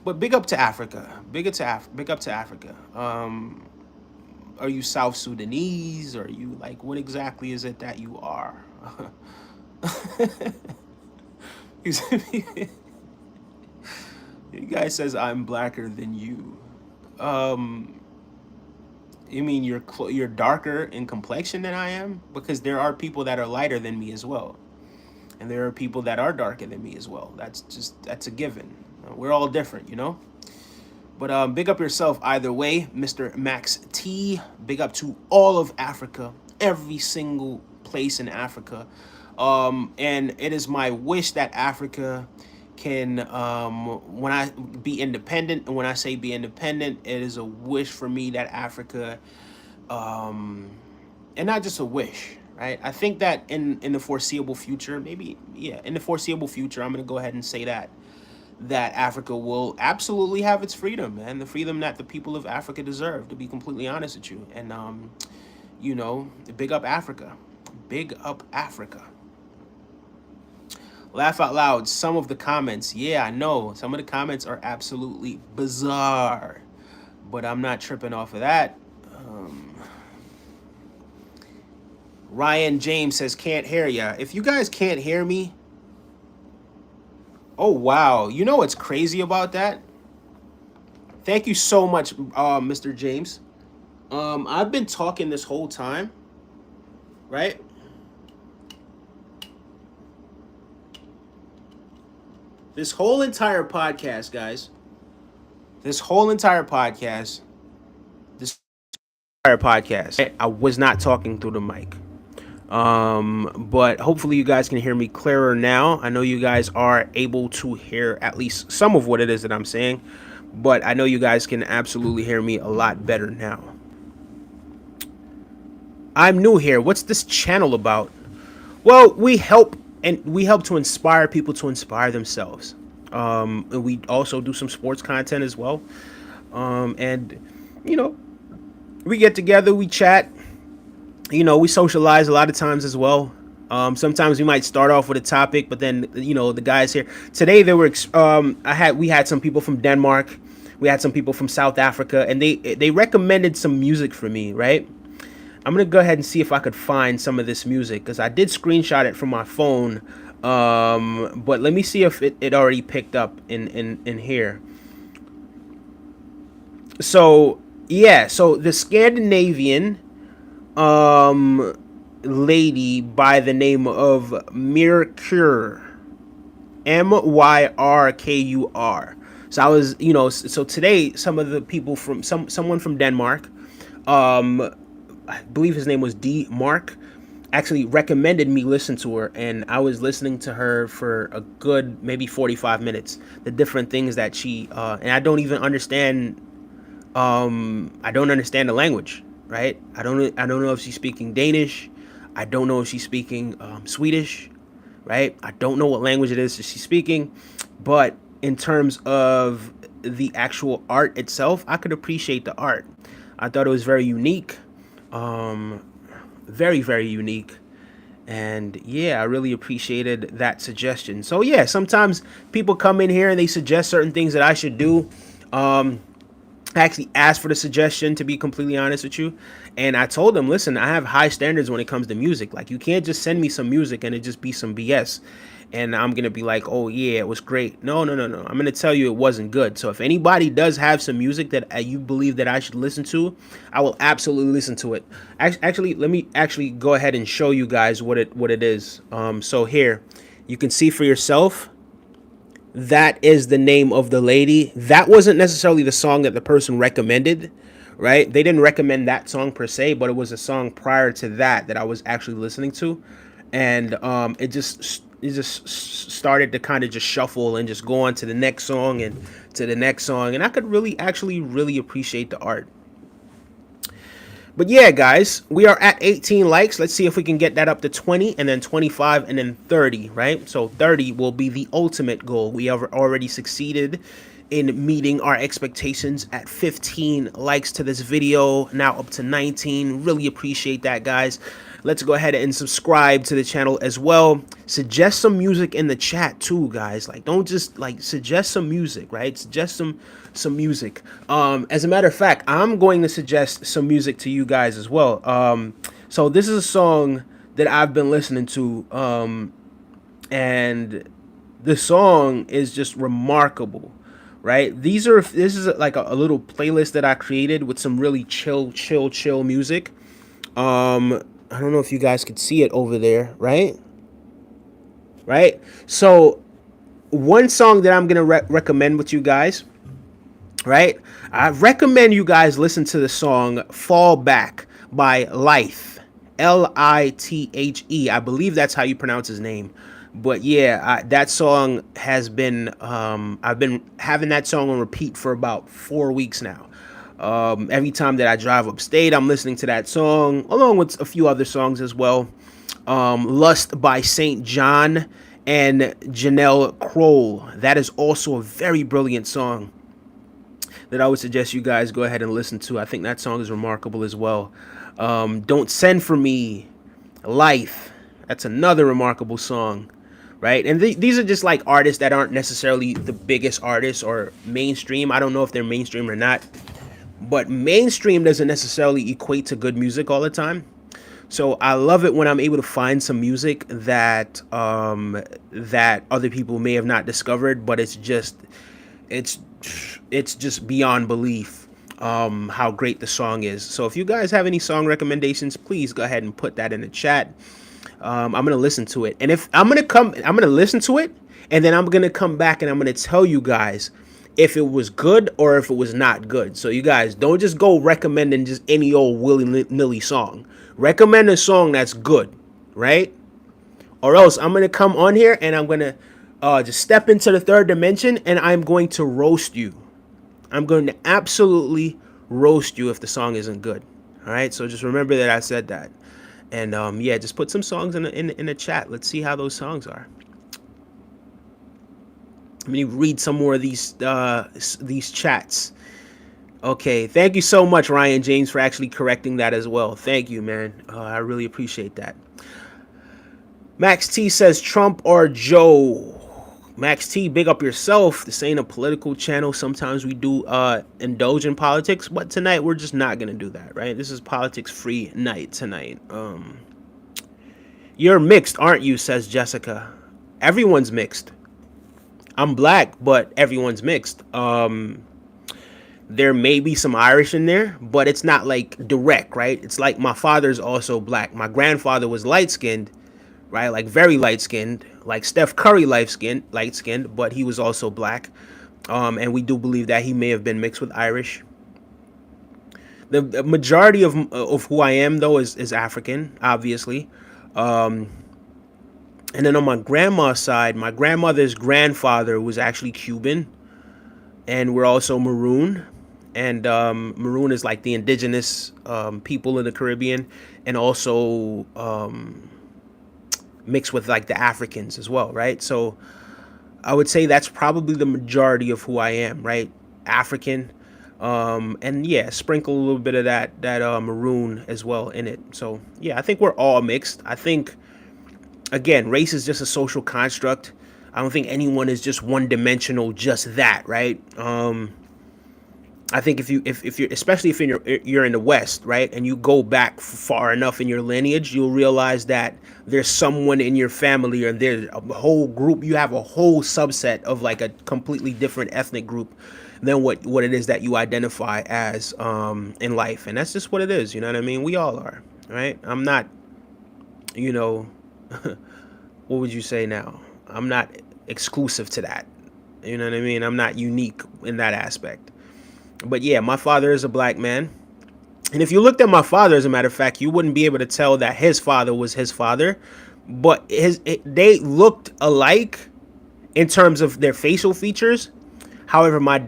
But big up to Africa. Big up to Africa. Are you South Sudanese? Are you like, what exactly is it that you are? You guy says I'm blacker than you. You mean you're darker in complexion than I am? Because there are people that are lighter than me as well, and there are people that are darker than me as well. That's a given. We're all different, But big up yourself either way, Mr. Max T. Big up to all of Africa, every single place in Africa. And it is my wish that Africa can, when I be independent, and when I say be independent, it is a wish for me that Africa, and not just a wish, right? I think that in the foreseeable future, in the foreseeable future, I'm going to go ahead and say that Africa will absolutely have its freedom, man. The freedom that the people of Africa deserve, to be completely honest with you. And, big up Africa. Big up Africa. Laugh out loud. Some of the comments. Yeah, I know. Some of the comments are absolutely bizarre. But I'm not tripping off of that. Ryan James says, can't hear ya. If you guys can't hear me, Oh wow! You know what's crazy about that? Thank you so much, Mr. James. I've been talking this whole time, right? This whole entire podcast, guys. This whole entire podcast. This entire podcast. I was not talking through the mic. But hopefully you guys can hear me clearer now. I know you guys are able to hear at least some of what it is that I'm saying, but I know you guys can absolutely hear me a lot better now. I'm new here. What's this channel about? Well, we help to inspire people to inspire themselves. And we also do some sports content as well. And you know, we get together, we chat, we socialize a lot of times as well. Sometimes we might start off with a topic, but then the guys here today they were. We had some people from Denmark, we had some people from South Africa, and they recommended some music for me. Right, I'm gonna go ahead and see if I could find some of this music because I did screenshot it from my phone. But let me see if it already picked up in here. So yeah, so the Scandinavian lady by the name of Myrkur, Myrkur. So I was, so today some of the people from someone from Denmark, I believe his name was D Mark, actually recommended me listen to her, and I was listening to her for a good maybe 45 minutes. The different things that she and I don't understand the language, right? I don't know if she's speaking Danish. I don't know if she's speaking Swedish, right? I don't know what language it is that she's speaking, but in terms of the actual art itself, I could appreciate the art. I thought it was very unique, very, very unique. And yeah, I really appreciated that suggestion. So yeah, sometimes people come in here and they suggest certain things that I should do. I actually asked for the suggestion, to be completely honest with you, and I told them, listen, I have high standards when it comes to music. Like, you can't just send me some music and it just be some BS and I'm gonna be like, oh yeah, it was great. No, no, no, no, I'm gonna tell you it wasn't good. So if anybody does have some music that you believe that I should listen to, I will absolutely listen to it. Actually, let me actually go ahead and show you guys what it is. So here you can see for yourself. That is the name of the lady. That wasn't necessarily the song that the person recommended, right? They didn't recommend that song per se, but it was a song prior to that I was actually listening to, and it just started to kind of just shuffle and just go on to the next song and to the next song, and I could really actually really appreciate the art. But yeah, guys, we are at 18 likes. Let's see if we can get that up to 20 and then 25 and then 30, right? So 30 will be the ultimate goal. We have already succeeded in meeting our expectations at 15 likes to this video, now up to 19. Really appreciate that, guys. Let's go ahead and subscribe to the channel as well. Suggest some music in the chat too, guys. Like, don't just like suggest some music, right? Suggest some music. As a matter of fact, I'm going to suggest some music to you guys as well. So this is a song that I've been listening to, and the song is just remarkable, right? This is like a little playlist that I created with some really chill music. I don't know if you guys could see it over there, right? Right? So one song that I'm going to recommend with you guys, right? I recommend you guys listen to the song Fall Back by Lithe. Lithe. I believe that's how you pronounce his name. But yeah, that song has been, I've been having that song on repeat for about 4 weeks now. Every time that I drive upstate, I'm listening to that song, along with a few other songs as well. Lust by St. John and Janelle Kroll. That is also a very brilliant song that I would suggest you guys go ahead and listen to. I think that song is remarkable as well. Don't Send For Me, Life. That's another remarkable song, right? And these are just like artists that aren't necessarily the biggest artists or mainstream. I don't know if they're mainstream or not, but mainstream doesn't necessarily equate to good music all the time. So I love it when I'm able to find some music that that other people may have not discovered, but it's it's just beyond belief how great the song is. So if you guys have any song recommendations, please go ahead and put that in the chat. I'm gonna listen to it, and if I'm gonna listen to it, and then I'm gonna come back and I'm gonna tell you guys if it was good or if it was not good. So you guys don't just go recommending just any old willy nilly song. Recommend a song that's good, right? Or else I'm gonna come on here and I'm gonna just step into the third dimension and I'm going to roast you. I'm going to absolutely roast you if the song isn't good. All right, so just remember that I said that. And yeah, just put some songs in the chat. Let's see how those songs are. Let me read some more of these chats. Okay, thank you so much, Ryan James, for actually correcting that as well. Thank you, man. I really appreciate that. Max T says Trump or Joe. Max T, big up yourself. This ain't a political channel. Sometimes we do indulge in politics, but tonight we're just not gonna do that, right? This is politics free night tonight. You're mixed, aren't you? Says Jessica. Everyone's mixed. I'm black, but everyone's mixed. There may be some Irish in there, but it's not like direct, right? It's like my father's also black. My grandfather was light skinned, right? Like very light skinned, like Steph Curry light skinned, but he was also black. And we do believe that he may have been mixed with Irish. The majority of who I am though is African, obviously. And then on my grandma's side, my grandmother's grandfather was actually Cuban, and we're also Maroon. And Maroon is like the indigenous people in the Caribbean, and also mixed with like the Africans as well, right? So I would say that's probably the majority of who I am, right? African, and yeah, sprinkle a little bit of that Maroon as well in it. So yeah, I think we're all mixed. I think, again, race is just a social construct. I don't think anyone is just one dimensional, just that, right? I think if you're, especially if you're in the West, right, and you go back far enough in your lineage, you'll realize that there's someone in your family, or there's a whole group. You have a whole subset of like a completely different ethnic group than what it is that you identify as in life, and that's just what it is. You know what I mean? We all are, right? I'm not, you know, what would you say now? I'm not exclusive to that. You know what I mean? I'm not unique in that aspect. But yeah, my father is a black man. And if you looked at my father, as a matter of fact, you wouldn't be able to tell that his father was his father. But they looked alike in terms of their facial features. However, my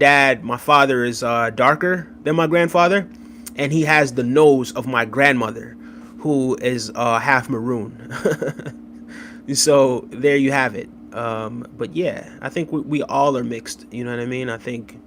father is darker than my grandfather. And he has the nose of my grandmother, who is half maroon. So there you have it. But yeah, I think we all are mixed. You know what I mean? I think...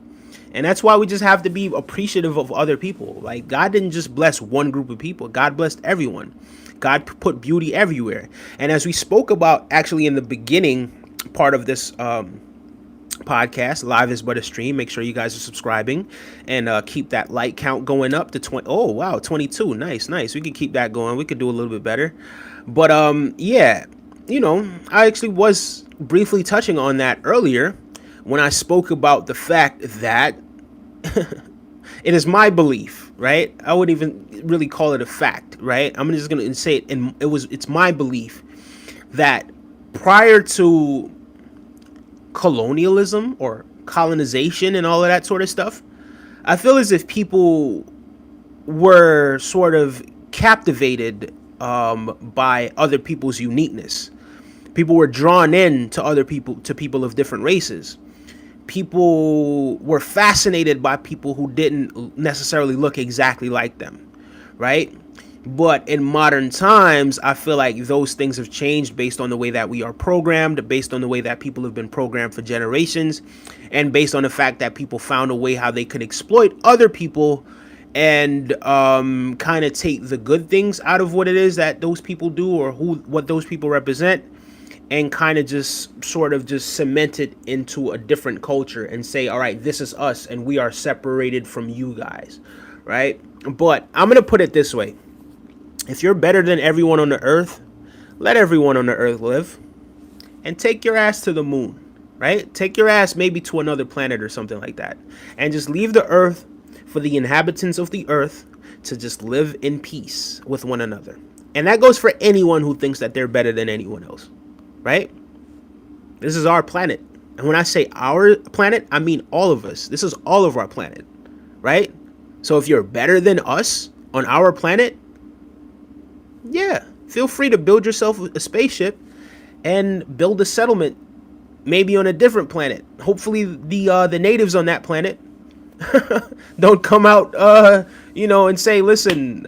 And that's why we just have to be appreciative of other people. Like, God didn't just bless one group of people. God blessed everyone. God put beauty everywhere. And as we spoke about actually in the beginning part of this podcast, Live is But a Stream, make sure you guys are subscribing and keep that like count going up to 20. Oh, wow, 22. Nice. We could keep that going. We could do a little bit better. But yeah, you know, I actually was briefly touching on that earlier when I spoke about the fact that it is my belief, right? I wouldn't even really call it a fact, right? I'm just going to say it. And it's my belief that prior to colonialism or colonization and all of that sort of stuff, I feel as if people were sort of captivated by other people's uniqueness. People were drawn in to other people, to people of different races. People were fascinated by people who didn't necessarily look exactly like them, right? But in modern times, I feel like those things have changed based on the way that we are programmed, based on the way that people have been programmed for generations, and based on the fact that people found a way how they could exploit other people and kind of take the good things out of what it is that those people do, or what those people represent, and kind of just sort of just cement it into a different culture and say, all right, this is us and we are separated from you guys, right? But I'm going to put it this way. If you're better than everyone on the earth, let everyone on the earth live and take your ass to the moon, right? Take your ass maybe to another planet or something like that. And just leave the earth for the inhabitants of the earth to just live in peace with one another. And that goes for anyone who thinks that they're better than anyone else, right? This is our planet. And when I say our planet, I mean all of us. This is all of our planet, right? So if you're better than us on our planet, yeah, feel free to build yourself a spaceship and build a settlement, maybe on a different planet. Hopefully, the natives on that planet don't come out, and say, "Listen,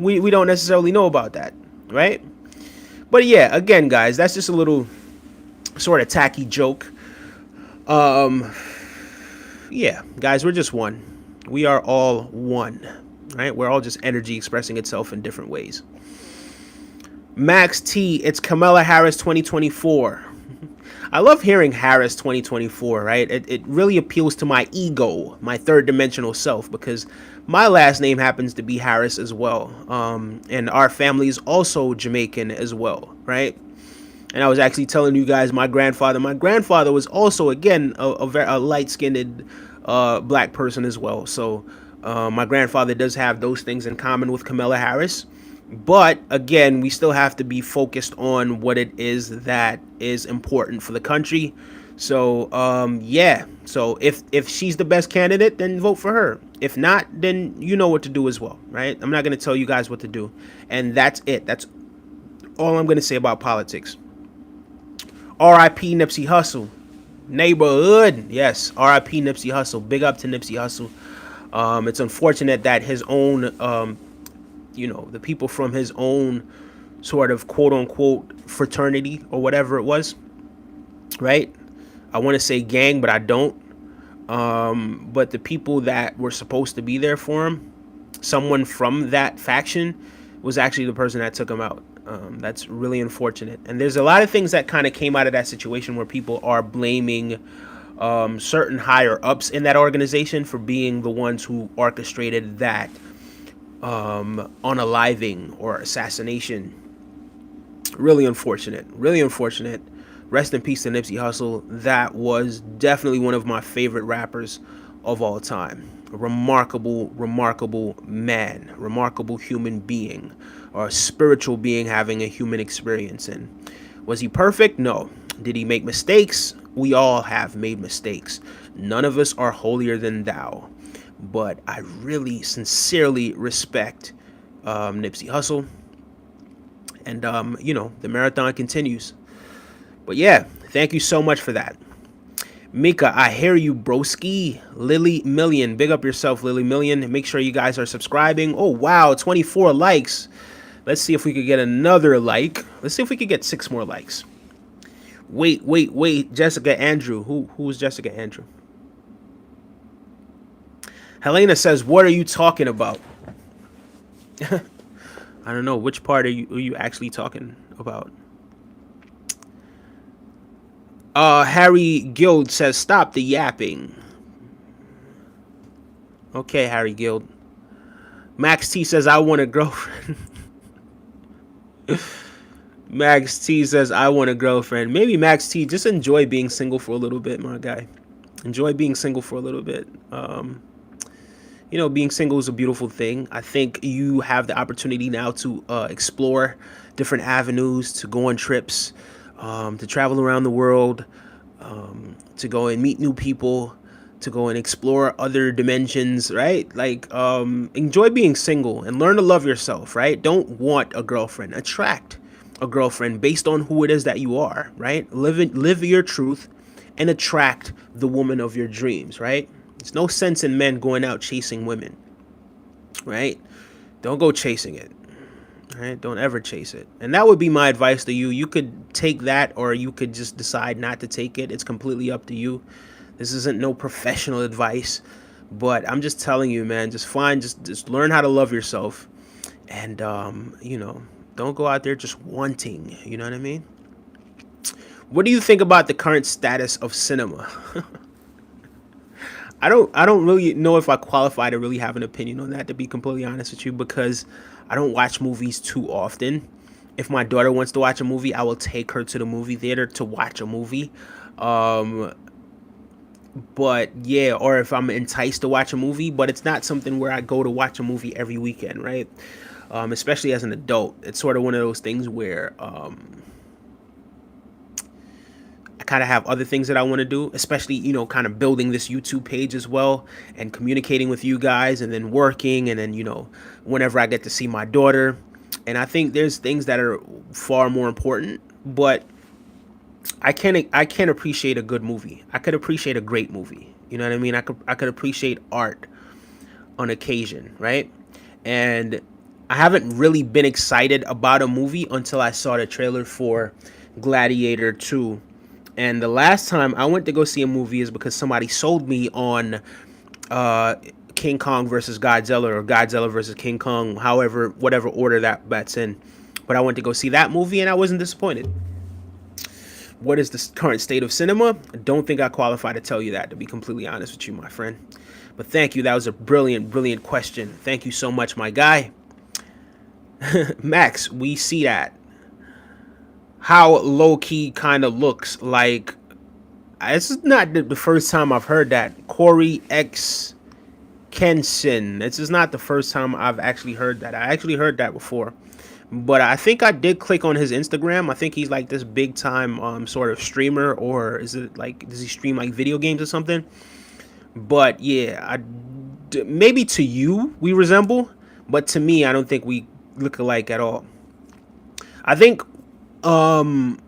we don't necessarily know about that," right? But yeah, again, guys, that's just a little sort of tacky joke. Um, yeah, guys, we're just one. We are all one, right? We're all just energy expressing itself in different ways. Max T, it's Kamala Harris 2024. I love hearing Harris 2024, right? It really appeals to my ego, my third dimensional self, because my last name happens to be Harris as well. And our family is also Jamaican as well, right? And I was actually telling you guys my grandfather was also, again, a light-skinned black person as well. So my grandfather does have those things in common with Kamala Harris. But again, we still have to be focused on what it is that is important for the country. So yeah. So if she's the best candidate, then vote for her. If not, then you know what to do as well, right? I'm not going to tell you guys what to do. And that's it. That's all I'm going to say about politics. R.I.P. Nipsey Hussle. Neighborhood. Yes, R.I.P. Nipsey Hussle. Big up to Nipsey Hussle. It's unfortunate that his own, the people from his own sort of quote unquote fraternity or whatever it was, right? I want to say gang, but I don't. But the people that were supposed to be there for him, someone from that faction was actually the person that took him out. That's really unfortunate. And there's a lot of things that kind of came out of that situation where people are blaming certain higher ups in that organization for being the ones who orchestrated that unaliving or assassination. Really unfortunate. Really unfortunate. Rest in peace to Nipsey Hussle. That was definitely one of my favorite rappers of all time. A remarkable, remarkable man. Remarkable human being. Or a spiritual being having a human experience. And was he perfect? No. Did he make mistakes? We all have made mistakes. None of us are holier than thou. But I really sincerely respect Nipsey Hussle. And, the marathon continues. But yeah, thank you so much for that. Mika, I hear you, broski. Lily Million. Big up yourself, Lily Million. Make sure you guys are subscribing. Oh, wow, 24 likes. Let's see if we could get another like. Let's see if we could get 6 more likes. Wait. Jessica Andrew. Who is Jessica Andrew? Helena says, what are you talking about? I don't know. Which part are you actually talking about? Harry Guild says, stop the yapping. Okay, Harry Guild. Max T says, I want a girlfriend. Max T says, I want a girlfriend. Maybe Max T, just enjoy being single for a little bit, my guy. Enjoy being single for a little bit. Being single is a beautiful thing. I think you have the opportunity now to explore different avenues, to go on trips, to travel around the world, to go and meet new people, to go and explore other dimensions, right? Like, enjoy being single and learn to love yourself, right? Don't want a girlfriend. Attract a girlfriend based on who it is that you are, right? Live your truth and attract the woman of your dreams, right? There's no sense in men going out chasing women, right? Don't go chasing it, right? Don't ever chase it. And that would be my advice to you. You could take that or you could just decide not to take it. It's completely up to you. This isn't no professional advice, but I'm just telling you, man, just learn how to love yourself and, don't go out there just wanting, you know what I mean? What do you think about the current status of cinema? I don't really know if I qualify to really have an opinion on that, to be completely honest with you, because I don't watch movies too often. If my daughter wants to watch a movie, I will take her to the movie theater to watch a movie. Um, but yeah, or if I'm enticed to watch a movie, but it's not something where I go to watch a movie every weekend, right? Especially as an adult, it's sort of one of those things where I kind of have other things that I want to do, especially, kind of building this YouTube page as well and communicating with you guys and then working and then, whenever I get to see my daughter. And I think there's things that are far more important, but I can't appreciate a good movie. I could appreciate a great movie. You know what I mean? I could appreciate art on occasion, right? And I haven't really been excited about a movie until I saw the trailer for Gladiator 2. And the last time I went to go see a movie is because somebody sold me on uh, King Kong versus Godzilla, or Godzilla versus King Kong, however, whatever order that's in. But I went to go see that movie and I wasn't disappointed. What is the current state of cinema? I don't think I qualify to tell you that, to be completely honest with you, my friend. But thank you. That was a brilliant, brilliant question. Thank you so much, my guy. Max, we see that. How low key kind of looks like. This is not the first time I've heard that. Corey X Kenson. This is not the first time I've actually heard that. I actually heard that before. But I think I did click on his Instagram. I think he's like this big time sort of streamer, or is it like, does he stream like video games or something? But yeah, maybe to you we resemble, but to me I don't think we look alike at all. I think um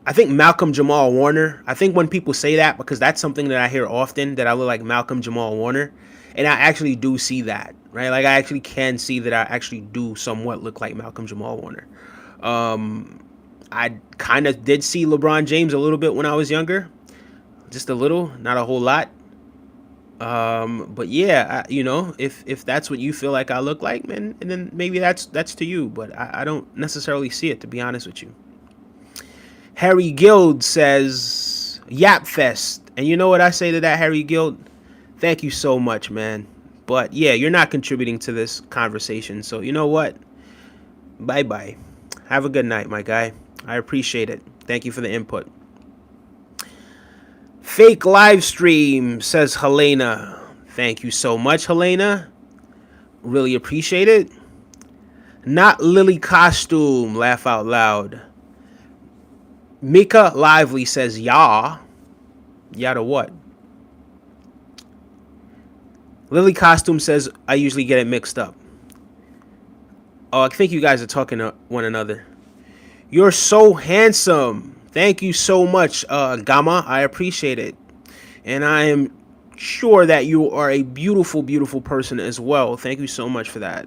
I think Malcolm Jamal Warner. I think when people say that, because that's something that I hear often, that I look like Malcolm Jamal Warner, and I actually do see that, right? Like I actually can see that I actually do somewhat look like Malcolm Jamal Warner. I kind of did see LeBron James a little bit when I was younger, just a little, not a whole lot. But yeah, if that's what you feel like I look like, man, and then maybe that's to you, but I don't necessarily see it, to be honest with you. Harry Guild says, Yap Fest. And you know what I say to that, Harry Guild? Thank you so much, man. But yeah, you're not contributing to this conversation. So you know what? Bye-bye. Have a good night, my guy. I appreciate it. Thank you for the input. Fake live stream, says Helena. Thank you so much, Helena. Really appreciate it. Not Lily Costume, laugh out loud. Mika Lively says, "Ya." Ya to what? Lily Costume says, "I usually get it mixed up." Oh, I think you guys are talking to one another. You're so handsome. Thank you so much, Gamma. I appreciate it. And I am sure that you are a beautiful, beautiful person as well. Thank you so much for that.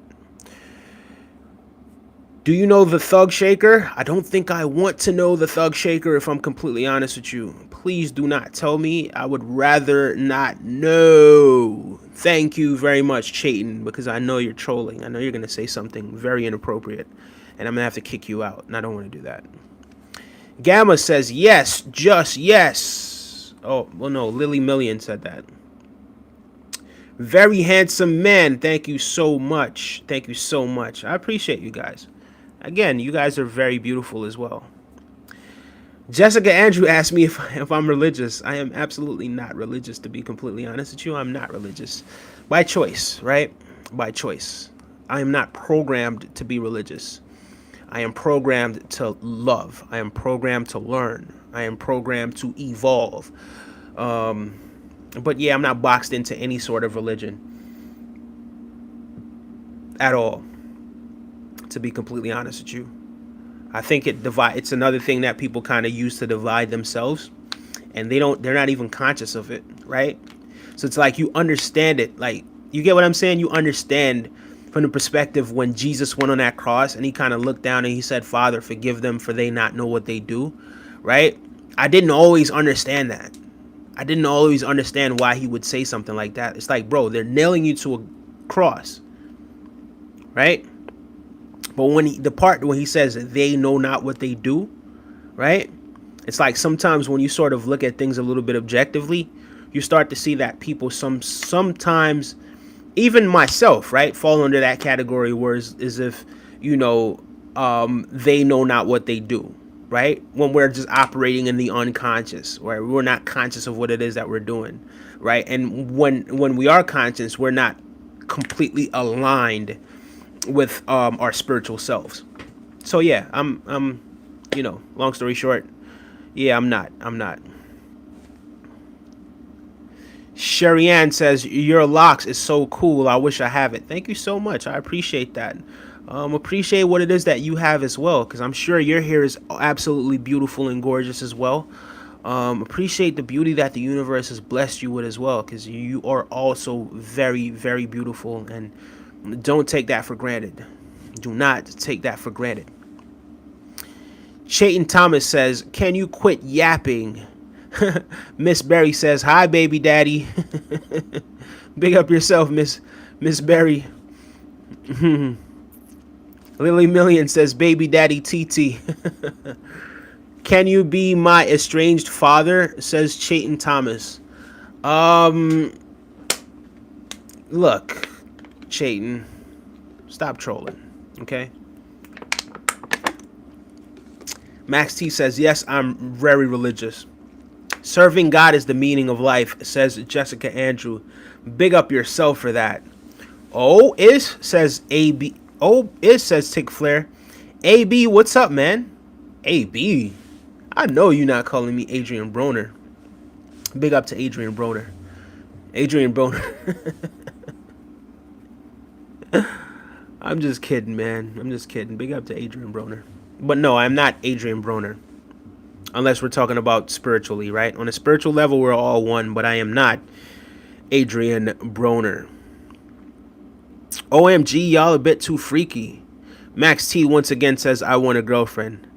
Do you know the Thug Shaker? I don't think I want to know the Thug Shaker, if I'm completely honest with you. Please do not tell me. I would rather not know. Thank you very much, Chayton, because I know you're trolling. I know you're going to say something very inappropriate, and I'm going to have to kick you out, and I don't want to do that. Gamma says, yes, just yes. Oh, well, no, Lily Million said that. Very handsome man. Thank you so much. Thank you so much. I appreciate you guys. Again, you guys are very beautiful as well. Jessica Andrew asked me if I'm religious. I am absolutely not religious, to be completely honest with you. I'm not religious. By choice, right? By choice. I am not programmed to be religious. I am programmed to love. I am programmed to learn. I am programmed to evolve. But yeah, I'm not boxed into any sort of religion at all, to be completely honest with you. I think it's another thing that people kind of use to divide themselves, and they're not even conscious of it, right? So it's like, you understand it, like, you get what I'm saying? You understand from the perspective when Jesus went on that cross and he kind of looked down and he said, "Father, forgive them, for they not know what they do," right? I didn't always understand that. I didn't always understand why he would say something like that. It's like, bro, they're nailing you to a cross, right? But the part when he says they know not what they do, right? It's like sometimes when you sort of look at things a little bit objectively, you start to see that people sometimes, even myself, right, fall under that category where it's as if, you know, they know not what they do, right? When we're just operating in the unconscious, right? We're not conscious of what it is that we're doing, right? And when we are conscious, we're not completely aligned with our spiritual selves. So yeah, I'm, you know, long story short, yeah, I'm not. Sherry Ann says your locks is so cool. I wish I have it. Thank you so much. I appreciate that. Appreciate what it is that you have as well, because I'm sure your hair is absolutely beautiful and gorgeous as well. Appreciate the beauty that the universe has blessed you with as well, because you are also very, very beautiful, and don't take that for granted. Do not take that for granted. Chayton Thomas says, "Can you quit yapping?" Miss Berry says, "Hi, baby daddy." Big up yourself, Miss Berry. Lily Million says, "Baby daddy TT." Can you be my estranged father? Says Chayton Thomas. Look, Chayton, stop trolling, okay? Max T says, "Yes, I'm very religious. Serving God is the meaning of life," says Jessica Andrew. Big up yourself for that. Oh, is, says AB. Oh, is, says Tick Flair. AB, what's up, man? AB. I know you're not calling me Adrian Broner. Big up to Adrian Broner. Adrian Broner. I'm just kidding, man. I'm just kidding. Big up to Adrian Broner. But no, I'm not Adrian Broner. Unless we're talking about spiritually, right? On a spiritual level, we're all one, but I am not Adrian Broner. OMG, y'all a bit too freaky. Max T once again says, "I want a girlfriend."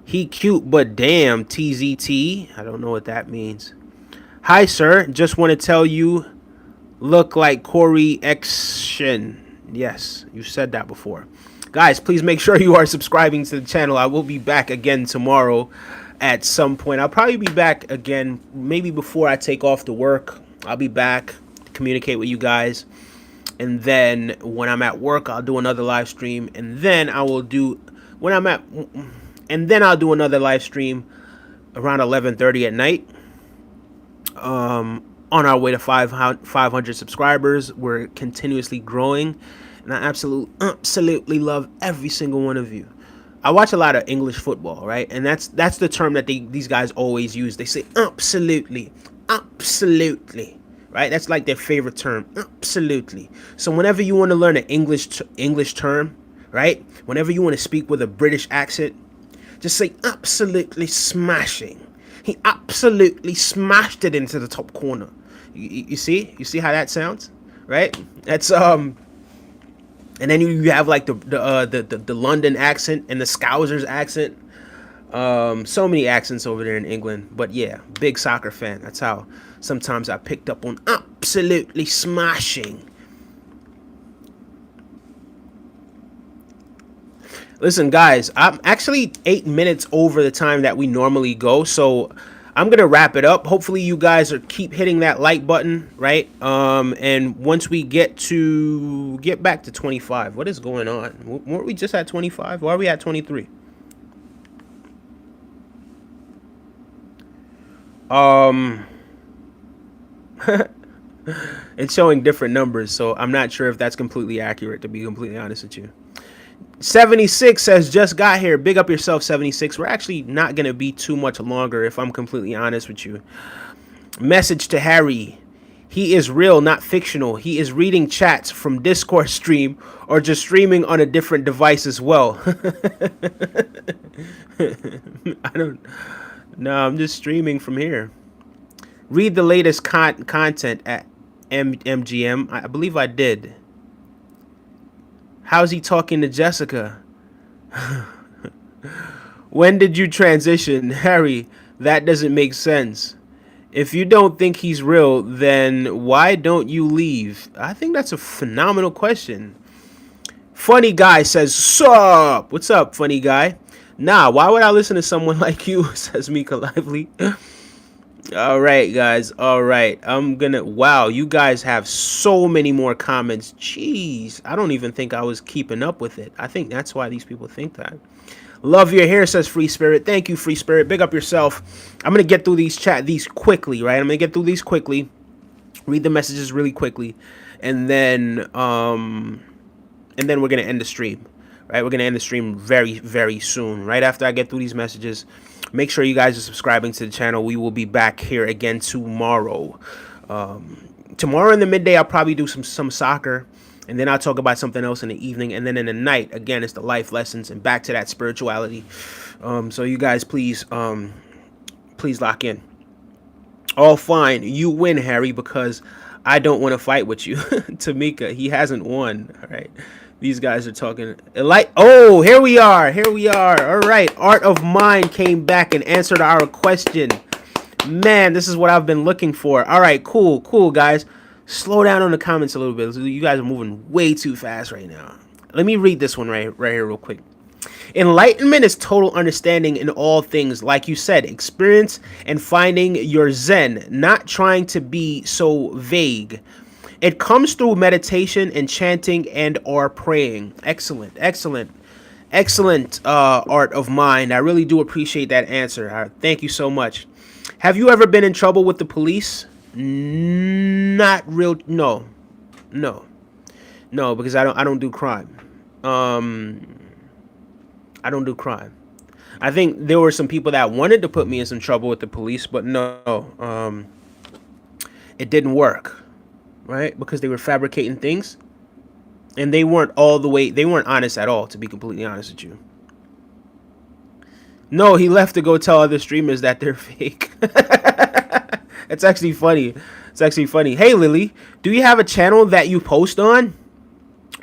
He cute, but damn, TZT. I don't know what that means. Hi, sir. Just want to tell you, look like Corey Action. Yes, you said that before. Guys, please make sure you are subscribing to the channel. I will be back again tomorrow at some point. I'll probably be back again maybe before I take off to work. I'll be back to communicate with you guys. And then when I'm at work, I'll do another live stream. And then I will do I'll do another live stream around 11:30 at night. On our way to 500 subscribers. We're continuously growing. And I absolutely love every single one of you. I watch a lot of English football, right? And that's the term that these guys always use. They say absolutely, right? That's like their favorite term, absolutely. So whenever you want to learn an English term, right? Whenever you want to speak with a British accent, just say absolutely smashing. He absolutely smashed it into the top corner. You see how that sounds, right? That's and then you have like the London accent and the Scousers accent. So many accents over there in England. But yeah, big soccer fan. That's how sometimes I picked up on absolutely smashing. Listen, guys, I'm actually 8 minutes over the time that we normally go, so I'm gonna wrap it up. Hopefully you guys keep hitting that like button, right? And once we get back to 25, what is going on? Weren't we just at 25? Why are we at 23? It's showing different numbers, so I'm not sure if that's completely accurate, to be completely honest with you. 76 says, "Just got here." Big up yourself, 76. We're actually not going to be too much longer, if I'm completely honest with you. Message to Harry. He is real, not fictional. He is reading chats from Discord stream or just streaming on a different device as well. I'm just streaming from here. Read the latest content at MGM. I believe I did. How's he talking to Jessica? When did you transition? Harry, that doesn't make sense. If you don't think he's real, then why don't you leave? I think that's a phenomenal question. Funny Guy says, "Sup?" What's up, Funny Guy? Nah, why would I listen to someone like you? Says Mika Lively. All right, guys. All right. Wow, you guys have so many more comments. Jeez, I don't even think I was keeping up with it. I think that's why these people think that. Love your hair, says Free Spirit. Thank you, Free Spirit. Big up yourself. I'm gonna get through these quickly, right? I'm gonna get through these quickly, read the messages really quickly, and then we're gonna end the stream. Right? We're gonna end the stream very, very soon. Right after I get through these messages. Make sure you guys are subscribing to the channel. We will be back here again tomorrow. Tomorrow in the midday, I'll probably do some soccer, and then I'll talk about something else in the evening, and then in the night, again, it's the life lessons and back to that spirituality. So you guys, please lock in. All fine. You win, Harry, because I don't want to fight with you. Tamika, he hasn't won. All right. These guys are talking like, oh, here we are. Here we are. All right. Art of Mind came back and answered our question. Man, this is what I've been looking for. All right. Cool. Cool, guys. Slow down on the comments a little bit. You guys are moving way too fast right now. Let me read this one right here real quick. Enlightenment is total understanding in all things, like you said, experience and finding your zen, not trying to be so vague. It comes through meditation and chanting and or praying. Excellent, excellent, excellent art of mind. I really do appreciate that answer. Thank you so much. Have you ever been in trouble with the police? Not real. No, no, no, because I don't do crime. I don't do crime. I think there were some people that wanted to put me in some trouble with the police, but no, it didn't work, right? Because they were fabricating things, and they weren't honest at all, to be completely honest with you. No, he left to go tell other streamers that they're fake. It's actually funny. It's actually funny. Hey, Lily, do you have a channel that you post on?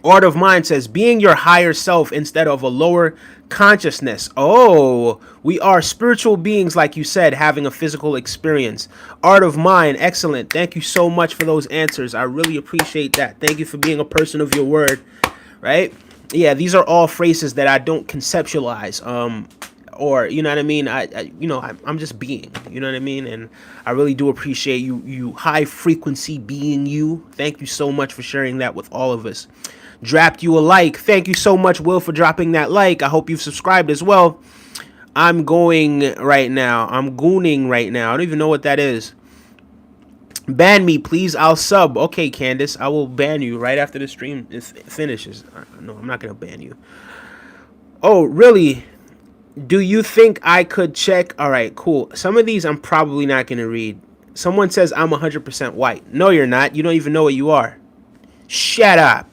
Art of Mind says, being your higher self instead of a lower consciousness. Oh, we are spiritual beings, like you said, having a physical experience. Art of Mind, excellent. Thank you so much for those answers. I really appreciate that. Thank you for being a person of your word, right? Yeah, these are all phrases that I don't conceptualize. Or, you know what I mean? I'm just being, you know what I mean? And I really do appreciate you high frequency being you. Thank you so much for sharing that with all of us. Dropped you a like. Thank you so much, Will, for dropping that like. I hope you've subscribed as well. I'm going right now. I'm gooning right now. I don't even know what that is. Ban me, please. I'll sub. Okay, Candace, I will ban you right after the stream finishes. No, I'm not going to ban you. Oh, really? Do you think I could check? All right, cool. Some of these I'm probably not going to read. Someone says I'm 100% white. No, you're not. You don't even know what you are. Shut up.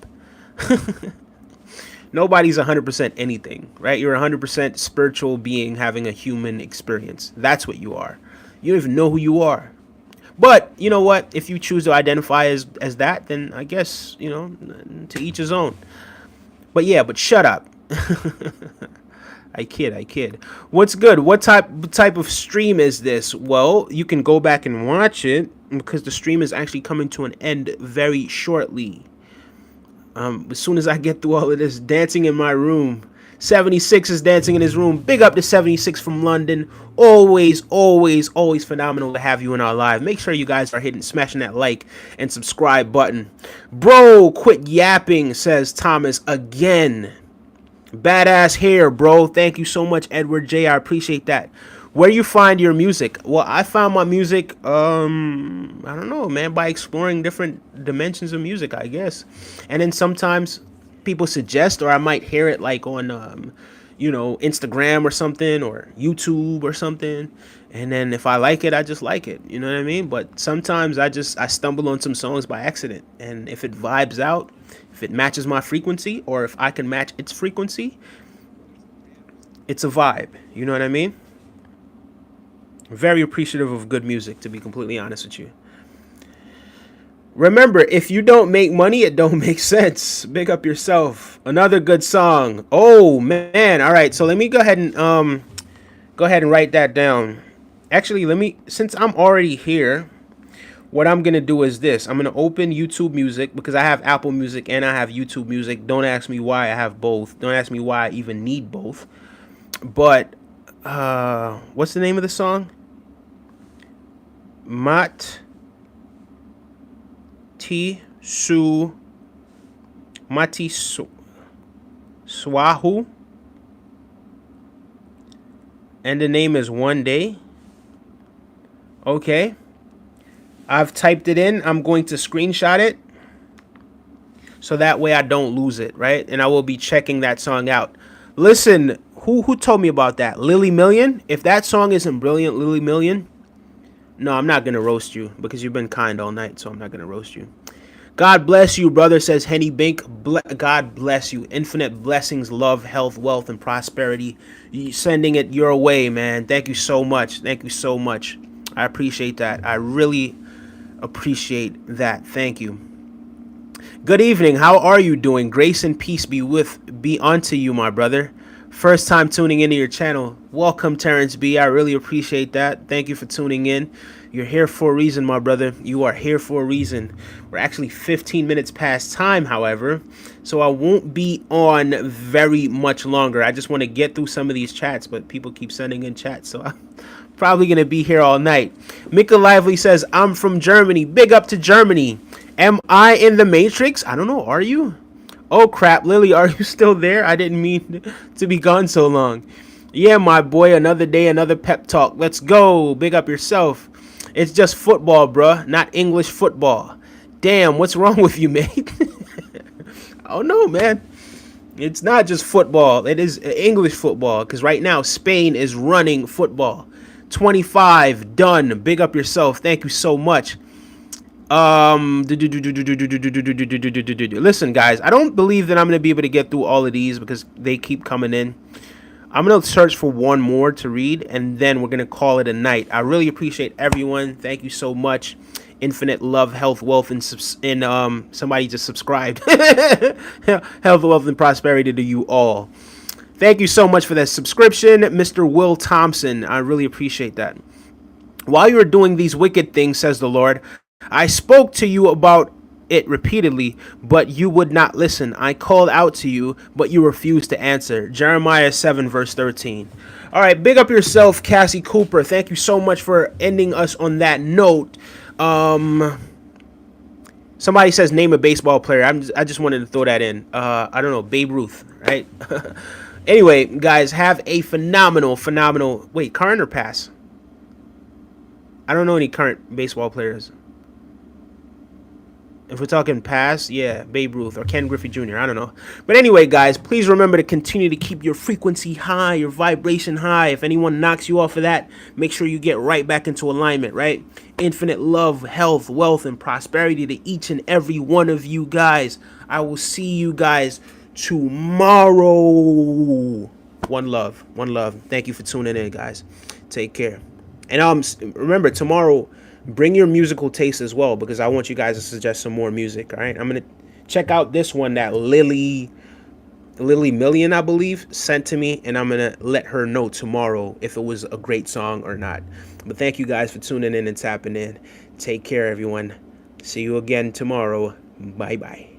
Nobody's 100% anything, right? You're 100% spiritual being having a human experience. That's what you are. You don't even know who you are. But you know what? If you choose to identify as that, then I guess, to each his own. But yeah, but shut up. I kid. What's good? What type of stream is this? Well, you can go back and watch it because the stream is actually coming to an end very shortly. As soon as I get through all of this, dancing in my room. 76 is dancing in his room. Big up to 76 from London. Always, always, always phenomenal to have you in our live. Make sure you guys are smashing that like and subscribe button. Bro, quit yapping, says Thomas again. Badass hair, bro. Thank you so much, Edward J. I appreciate that. Where you find your music? Well, I found my music, I don't know, man, by exploring different dimensions of music, I guess. And then sometimes people suggest, or I might hear it like on, Instagram or something, or YouTube or something. And then if I like it, I just like it. You know what I mean? But sometimes I stumble on some songs by accident. And if it vibes out, if it matches my frequency, or if I can match its frequency, it's a vibe. You know what I mean? Very appreciative of good music, to be completely honest with you. Remember, if you don't make money, it don't make sense. Big up yourself. Another good song. Oh man. All right. So let me go ahead and write that down. Actually, since I'm already here, what I'm going to do is this. I'm going to open YouTube Music because I have Apple Music and I have YouTube Music. Don't ask me why I have both. Don't ask me why I even need both. But what's the name of the song? Mat T Su Mati Swahu, and the name is One Day. Okay, I've typed it in. I'm going to screenshot it so that way I don't lose it, right? And I will be checking that song out. Listen, who told me about that? Lily Million? If that song isn't brilliant, Lily Million, no, I'm not gonna roast you because you've been kind all night, so I'm not gonna roast you. God bless you, brother, says Henny Bink. God bless you. Infinite blessings, love, health, wealth, and prosperity. Sending it your way, man. Thank you so much. Thank you so much. I appreciate that. I really appreciate that. Thank you. Good evening. How are you doing? Grace and peace be unto you, my brother. First time tuning into your channel. Welcome, Terrence B. I really appreciate that. Thank you for tuning in. You're here for a reason, my brother. You are here for a reason. We're actually 15 minutes past time, however, so I won't be on very much longer. I just want to get through some of these chats, but people keep sending in chats, so I'm probably going to be here all night. Mika Lively says, I'm from Germany. Big up to Germany. Am I in the Matrix? I don't know. Are you? Oh, crap. Lily, are you still there? I didn't mean to be gone so long. Yeah, my boy. Another day, another pep talk. Let's go. Big up yourself. It's just football, bruh. Not English football. Damn, what's wrong with you, mate? Oh, no, man. It's not just football. It is English football. Because right now, Spain is running football. 25. Done. Big up yourself. Thank you so much. Listen, guys, I don't believe that I'm going to be able to get through all of these because they keep coming in. I'm going to search for one more to read, and then we're going to call it a night. I really appreciate everyone. Thank you so much. Infinite love, health, wealth, and somebody just subscribed. Health, wealth, and prosperity to you all. Thank you so much for that subscription, Mr. Will Thompson. I really appreciate that. While you are doing these wicked things, says the Lord, I spoke to you about it repeatedly, but you would not listen. I called out to you, but you refused to answer. Jeremiah 7, verse 13. All right, big up yourself, Cassie Cooper. Thank you so much for ending us on that note. Somebody says name a baseball player. I just wanted to throw that in. I don't know, Babe Ruth, right? Anyway, guys, have a phenomenal. Wait, current or past? I don't know any current baseball players. If we're talking past, yeah, Babe Ruth or Ken Griffey Jr., I don't know. But anyway, guys, please remember to continue to keep your frequency high, your vibration high. If anyone knocks you off of that, make sure you get right back into alignment, right? Infinite love, health, wealth, and prosperity to each and every one of you guys. I will see you guys tomorrow. One love. Thank you for tuning in, guys. Take care. And remember, tomorrow, bring your musical taste as well, because I want you guys to suggest some more music. All right, I'm gonna check out this one that Lily Million, I believe, sent to me, and I'm gonna let her know tomorrow if it was a great song or not. But thank you guys for tuning in and tapping in. Take care, everyone. See you again tomorrow. Bye bye.